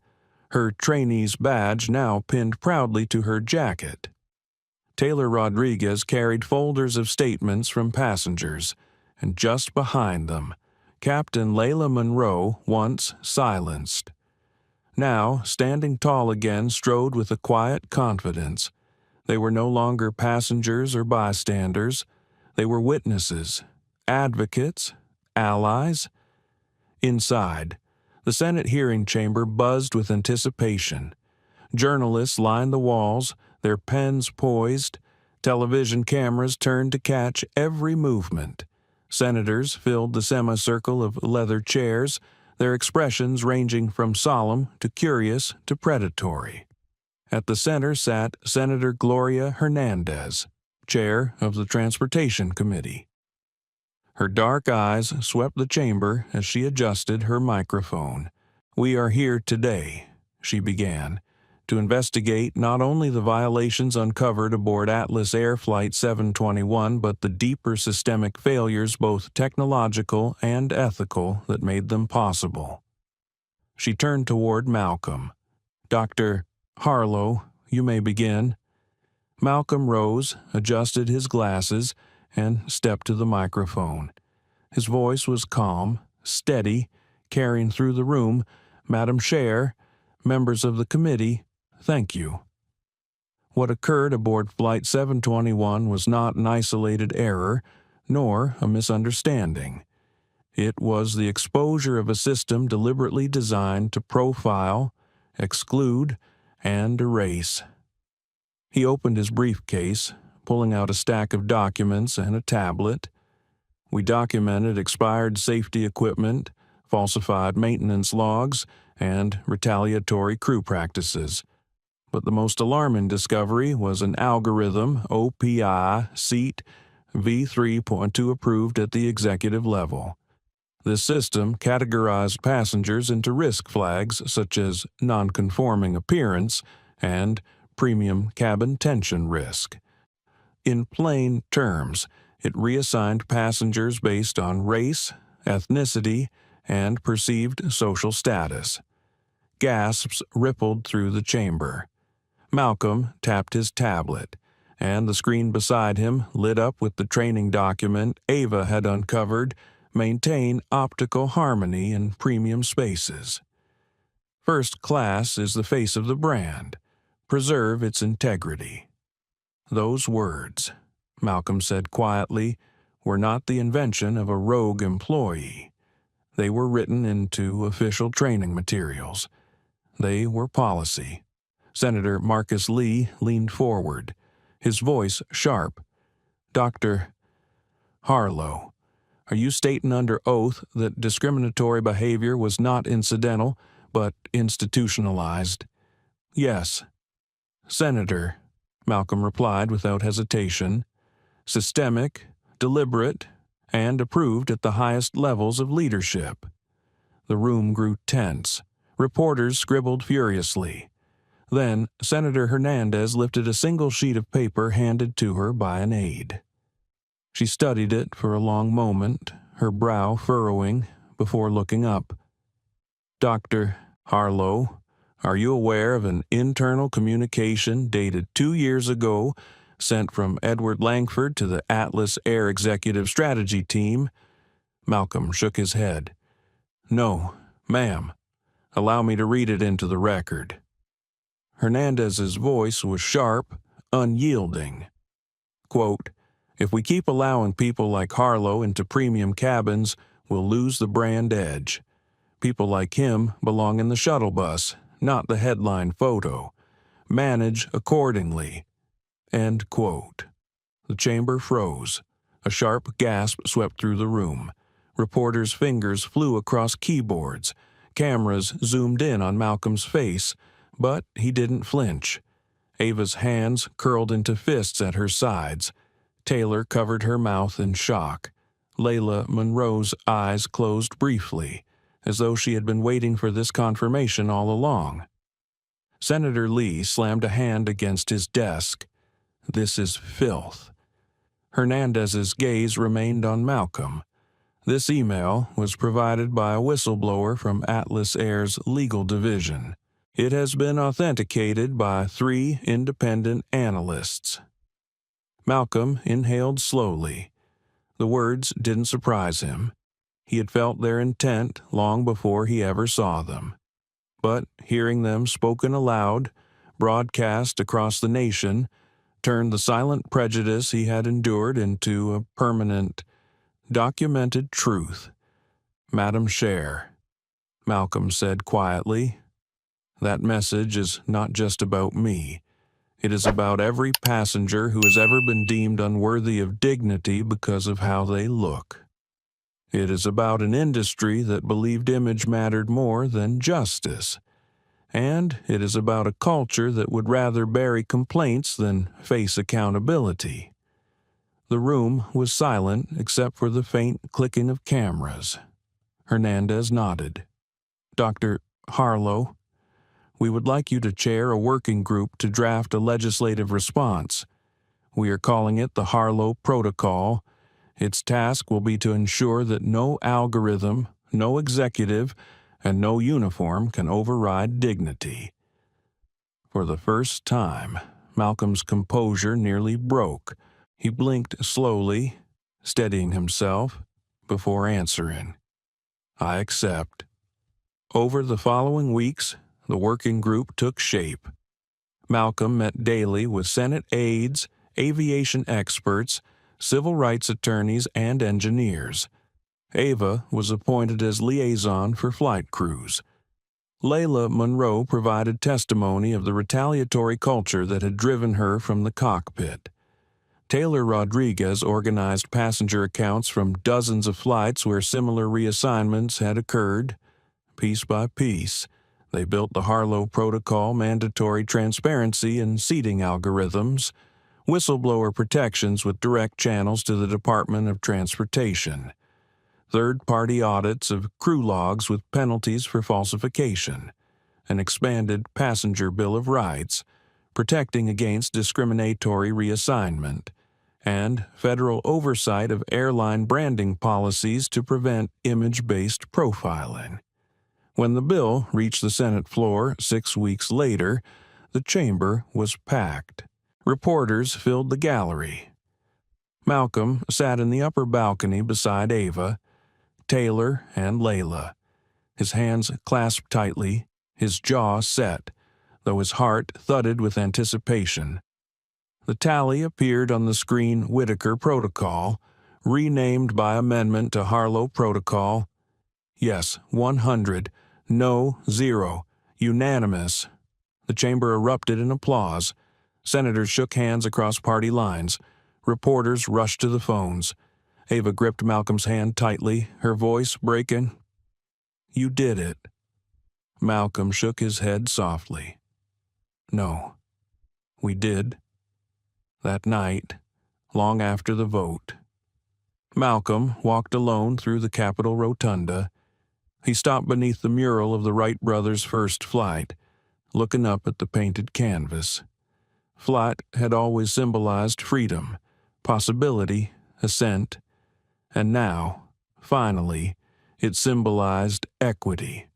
her trainee's badge now pinned proudly to her jacket. Taylor Rodriguez carried folders of statements from passengers, and just behind them, Captain Layla Monroe, once silenced. Now, standing tall again, strode with a quiet confidence. They were no longer passengers or bystanders. They were witnesses, advocates, allies. Inside, the Senate hearing chamber buzzed with anticipation. Journalists lined the walls, their pens poised. Television cameras turned to catch every movement. Senators filled the semicircle of leather chairs, their expressions ranging from solemn to curious to predatory. At the center sat Senator Gloria Hernandez, chair of the Transportation Committee. Her dark eyes swept the chamber as she adjusted her microphone. "We are here today," she began, "to investigate not only the violations uncovered aboard Atlas Air Flight 721, but the deeper systemic failures, both technological and ethical, that made them possible." She turned toward Malcolm. "Dr. Harlow, you may begin." Malcolm rose, adjusted his glasses, and stepped to the microphone. His voice was calm, steady, carrying through the room, "Madam Chair, members of the committee, thank you." What occurred aboard Flight 721 was not an isolated error, nor a misunderstanding. It was the exposure of a system deliberately designed to profile, exclude, and erase. He opened his briefcase, pulling out a stack of documents and a tablet. "We documented expired safety equipment, falsified maintenance logs, and retaliatory crew practices. But the most alarming discovery was an algorithm OPI seat V3.2 approved at the executive level. This system categorized passengers into risk flags such as non-conforming appearance and premium cabin tension risk. In plain terms, it reassigned passengers based on race, ethnicity, and perceived social status. Gasps rippled through the chamber. Malcolm tapped his tablet, and the screen beside him lit up with the training document Ava had uncovered, "Maintain optical harmony in premium spaces." First class is the face of the brand. Preserve its integrity. Those words, Malcolm said quietly, were not the invention of a rogue employee. They were written into official training materials. They were policy. Senator Marcus Lee leaned forward, his voice sharp. "Dr. Harlow, are you stating under oath that discriminatory behavior was not incidental, but institutionalized?" "Yes." "Senator," Malcolm replied without hesitation, "systemic, deliberate, and approved at the highest levels of leadership." The room grew tense. Reporters scribbled furiously. Then Senator Hernandez lifted a single sheet of paper handed to her by an aide. She studied it for a long moment, her brow furrowing, before looking up. "Dr. Harlow, are you aware of an internal communication dated 2 years ago sent from Edward Langford to the Atlas Air Executive Strategy Team?" Malcolm shook his head. "No, ma'am. Allow me to read it into the record." Hernandez's voice was sharp, unyielding. Quote, "If we keep allowing people like Harlow into premium cabins, we'll lose the brand edge. People like him belong in the shuttle bus, not the headline photo. Manage accordingly." End quote. The chamber froze. A sharp gasp swept through the room. Reporters' fingers flew across keyboards. Cameras zoomed in on Malcolm's face, but he didn't flinch. Ava's hands curled into fists at her sides. Taylor covered her mouth in shock. Layla Monroe's eyes closed briefly, as though she had been waiting for this confirmation all along. Senator Lee slammed a hand against his desk. "This is filth." Hernandez's gaze remained on Malcolm. This email was provided by a whistleblower from Atlas Air's legal division. It has been authenticated by 3 independent analysts. Malcolm inhaled slowly. The words didn't surprise him. He had felt their intent long before he ever saw them. But hearing them spoken aloud, broadcast across the nation, turned the silent prejudice he had endured into a permanent, documented truth. "Madam Chair," Malcolm said quietly, "that message is not just about me. It is about every passenger who has ever been deemed unworthy of dignity because of how they look. It is about an industry that believed image mattered more than justice. And it is about a culture that would rather bury complaints than face accountability." The room was silent except for the faint clicking of cameras. Hernandez nodded. "Dr. Harlow, we would like you to chair a working group to draft a legislative response. We are calling it the Harlow Protocol. Its task will be to ensure that no algorithm, no executive, and no uniform can override dignity." For the first time, Malcolm's composure nearly broke. He blinked slowly, steadying himself, before answering. "I accept." Over the following weeks, the working group took shape. Malcolm met daily with Senate aides, aviation experts, civil rights attorneys, and engineers. Ava was appointed as liaison for flight crews. Layla Monroe provided testimony of the retaliatory culture that had driven her from the cockpit. Taylor Rodriguez organized passenger accounts from dozens of flights where similar reassignments had occurred. Piece by piece, they built the Harlow Protocol mandatory transparency and seating algorithms, whistleblower protections with direct channels to the Department of Transportation, third-party audits of crew logs with penalties for falsification, an expanded passenger Bill of Rights, protecting against discriminatory reassignment, and federal oversight of airline branding policies to prevent image-based profiling. When the bill reached the Senate floor 6 weeks later, the chamber was packed. Reporters filled the gallery. Malcolm sat in the upper balcony beside Ava, Taylor, and Layla, his hands clasped tightly, his jaw set, though his heart thudded with anticipation. The tally appeared on the screen: Whitaker Protocol, renamed by amendment to Harlow Protocol. Yes, 100. No, 0. Unanimous. The chamber erupted in applause. Senators shook hands across party lines. Reporters rushed to the phones. Ava gripped Malcolm's hand tightly, her voice breaking. "You did it." Malcolm shook his head softly. "No, we did." That night, long after the vote. Malcolm walked alone through the Capitol Rotunda. He stopped beneath the mural of the Wright brothers' first flight, looking up at the painted canvas. Flight had always symbolized freedom, possibility, ascent, and now, finally, it symbolized equity.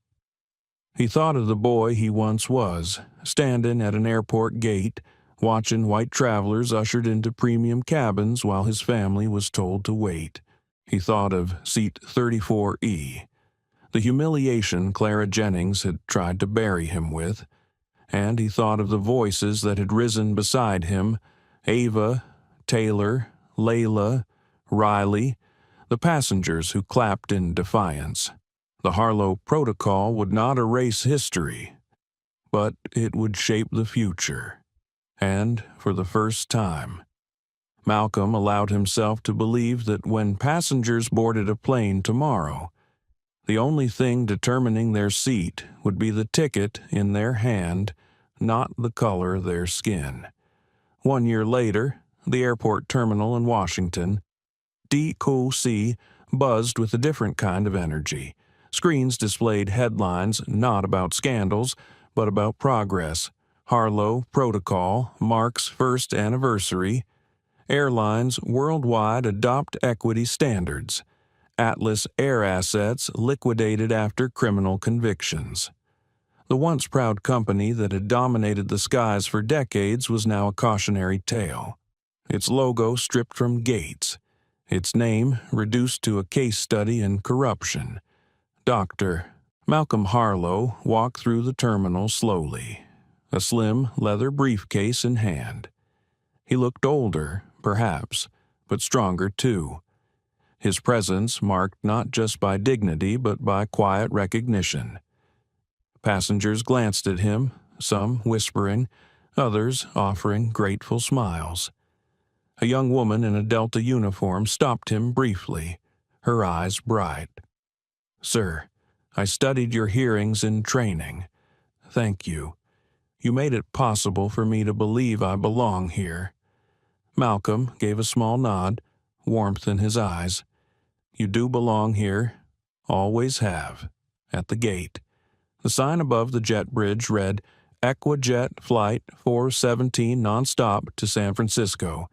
He thought of the boy he once was, standing at an airport gate, watching white travelers ushered into premium cabins while his family was told to wait. He thought of seat 34E, the humiliation Clara Jennings had tried to bury him with, and he thought of the voices that had risen beside him, Ava, Taylor, Layla, Riley, the passengers who clapped in defiance. The Harlow Protocol would not erase history, but it would shape the future. And, for the first time, Malcolm allowed himself to believe that when passengers boarded a plane tomorrow, the only thing determining their seat would be the ticket in their hand, not the color of their skin. 1 year later, the airport terminal in Washington, DQC buzzed with a different kind of energy. Screens displayed headlines not about scandals, but about progress. Harlow Protocol marks first anniversary. Airlines worldwide adopt equity standards. Atlas Air assets liquidated after criminal convictions. The once proud company that had dominated the skies for decades was now a cautionary tale. Its logo stripped from Gates. Its name reduced to a case study in corruption. Dr. Malcolm Harlow walked through the terminal slowly, a slim leather briefcase in hand. He looked older, perhaps, but stronger too. His presence marked not just by dignity but by quiet recognition. Passengers glanced at him, some whispering, others offering grateful smiles. A young woman in a Delta uniform stopped him briefly, her eyes bright. "Sir, I studied your hearings in training. Thank you. You made it possible for me to believe I belong here." Malcolm gave a small nod, warmth in his eyes. "You do belong here. Always have." At the gate, the sign above the jet bridge read, "Equijet Flight 417 nonstop to San Francisco."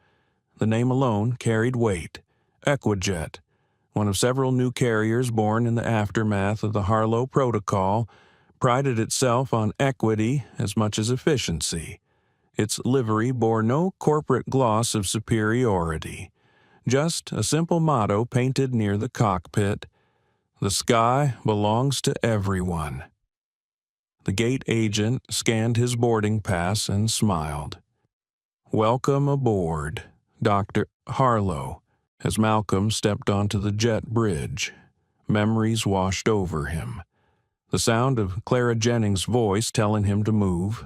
The name alone carried weight. Equijet, one of several new carriers born in the aftermath of the Harlow Protocol, prided itself on equity as much as efficiency. Its livery bore no corporate gloss of superiority, just a simple motto painted near the cockpit: "The sky belongs to everyone." The gate agent scanned his boarding pass and smiled. "Welcome aboard, Dr. Harlow." As Malcolm stepped onto the jet bridge, memories washed over him. The sound of Clara Jennings' voice telling him to move,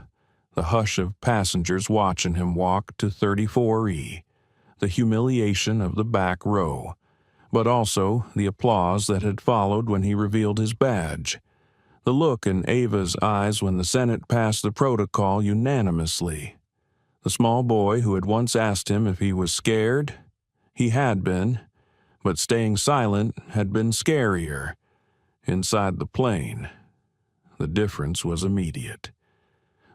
the hush of passengers watching him walk to 34E, the humiliation of the back row, but also the applause that had followed when he revealed his badge, the look in Ava's eyes when the Senate passed the protocol unanimously. The small boy who had once asked him if he was scared, he had been, but staying silent had been scarier. Inside the plane, the difference was immediate.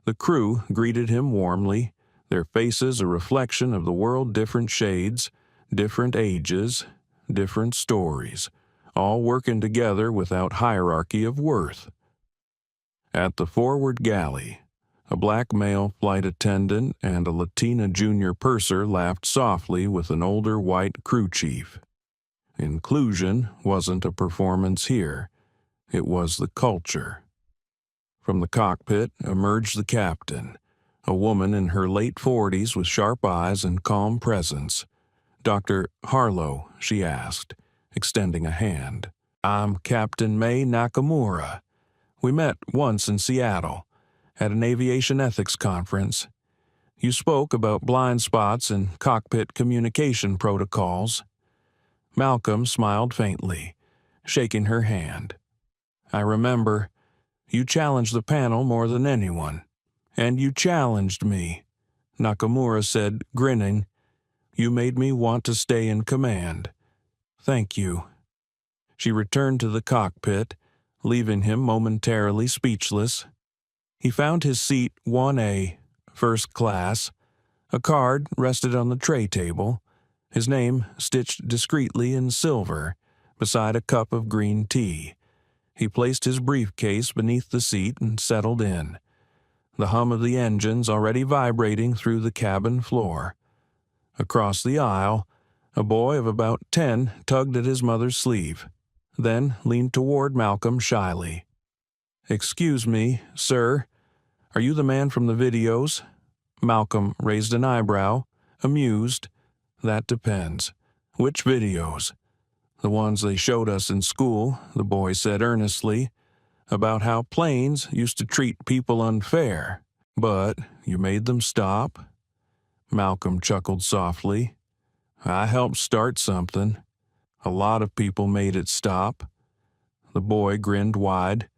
The crew greeted him warmly, their faces a reflection of the world, different shades, different ages, different stories, all working together without hierarchy of worth. At the forward galley, a black male flight attendant and a Latina junior purser laughed softly with an older white crew chief. Inclusion wasn't a performance here. It was the culture. From the cockpit emerged the captain, a woman in her late 40s with sharp eyes and calm presence. Dr. Harlow, she asked, extending a hand. I'm Captain May Nakamura. We met once in Seattle, at an aviation ethics conference. You spoke about blind spots and cockpit communication protocols. Malcolm smiled faintly, shaking her hand. I remember. You challenged the panel more than anyone. And you challenged me, Nakamura said, grinning. You made me want to stay in command. Thank you. She returned to the cockpit, leaving him momentarily speechless. He found his seat 1A, first class. A card rested on the tray table, his name stitched discreetly in silver, beside a cup of green tea. He placed his briefcase beneath the seat and settled in, the hum of the engines already vibrating through the cabin floor. Across the aisle, a boy of about 10 tugged at his mother's sleeve, then leaned toward Malcolm shyly. Excuse me, sir, are you the man from the videos? Malcolm raised an eyebrow, amused. That depends. Which videos? The ones they showed us in school, the boy said earnestly, about how planes used to treat people unfair. But you made them stop? Malcolm chuckled softly. I helped start something. A lot of people made it stop. The boy grinned wide.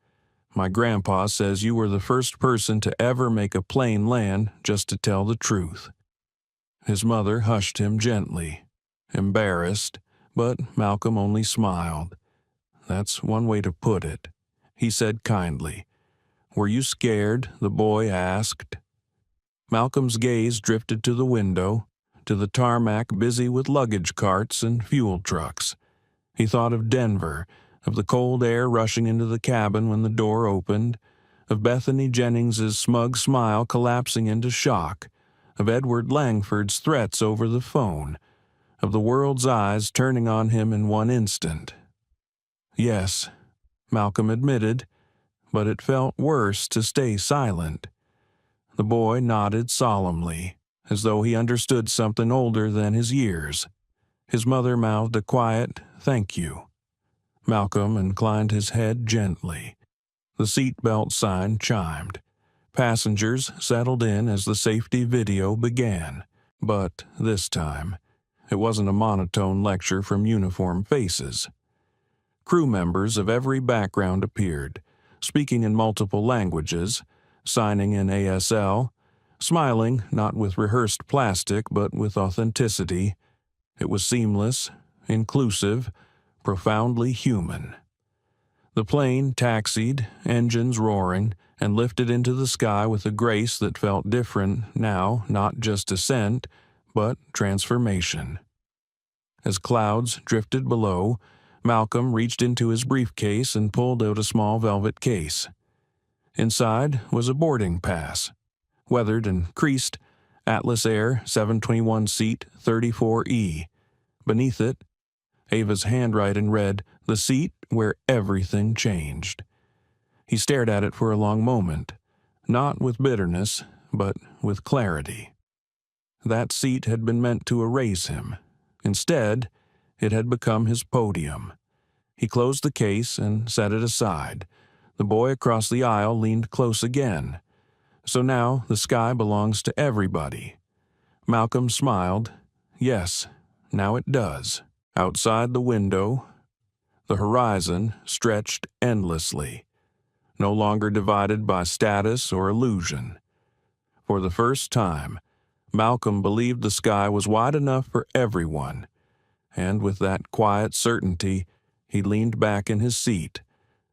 My grandpa says you were the first person to ever make a plane land just to tell the truth. His mother hushed him gently, embarrassed, but Malcolm only smiled. That's one way to put it, he said kindly. Were you scared? The boy asked. Malcolm's gaze drifted to the window, to the tarmac busy with luggage carts and fuel trucks. He thought of Denver, of the cold air rushing into the cabin when the door opened, of Bethany Jennings's smug smile collapsing into shock, of Edward Langford's threats over the phone, of the world's eyes turning on him in one instant. Yes, Malcolm admitted, but it felt worse to stay silent. The boy nodded solemnly, as though he understood something older than his years. His mother mouthed a quiet, "Thank you." Malcolm inclined his head gently. The seatbelt sign chimed. Passengers settled in as the safety video began. But this time, it wasn't a monotone lecture from uniformed faces. Crew members of every background appeared, speaking in multiple languages, signing in ASL, smiling not with rehearsed plastic but with authenticity. It was seamless, inclusive, profoundly human. The plane taxied, engines roaring, and lifted into the sky with a grace that felt different now, not just ascent, but transformation. As clouds drifted below, Malcolm reached into his briefcase and pulled out a small velvet case. Inside was a boarding pass, weathered and creased, Atlas Air 721 seat 34E. Beneath it, Ava's handwriting read, "The seat where everything changed." He stared at it for a long moment, not with bitterness, but with clarity. That seat had been meant to erase him. Instead, it had become his podium. He closed the case and set it aside. The boy across the aisle leaned close again. So now the sky belongs to everybody. Malcolm smiled. Yes, now it does. Outside the window, the horizon stretched endlessly, no longer divided by status or illusion. For the first time, Malcolm believed the sky was wide enough for everyone, and with that quiet certainty, he leaned back in his seat,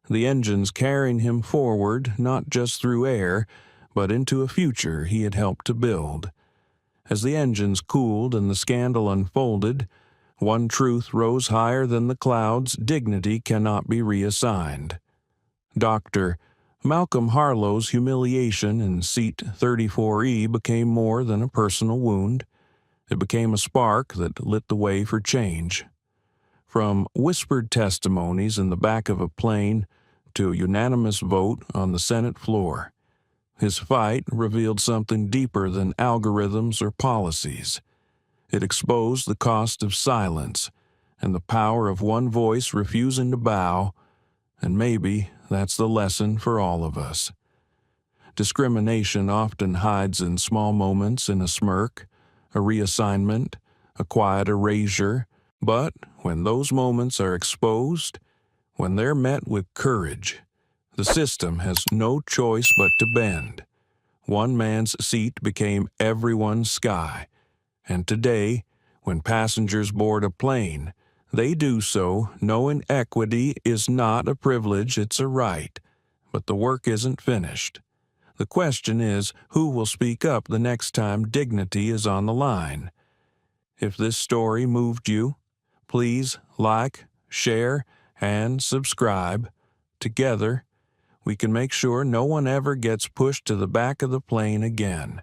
the engines carrying him forward not just through air, but into a future he had helped to build. As the engines cooled and the scandal unfolded, one truth rose higher than the clouds: dignity cannot be reassigned. Dr. Malcolm Harlow's humiliation in seat 34E became more than a personal wound. It became a spark that lit the way for change. From whispered testimonies in the back of a plane to a unanimous vote on the Senate floor, his fight revealed something deeper than algorithms or policies. It exposed the cost of silence and the power of one voice refusing to bow, and maybe that's the lesson for all of us. Discrimination often hides in small moments, in a smirk, a reassignment, a quiet erasure, but when those moments are exposed, when they're met with courage, the system has no choice but to bend. One man's seat became everyone's sky, and today, when passengers board a plane, they do so knowing equity is not a privilege, it's a right. But the work isn't finished. The question is, who will speak up the next time dignity is on the line? If this story moved you, please like, share, and subscribe. Together, we can make sure no one ever gets pushed to the back of the plane again.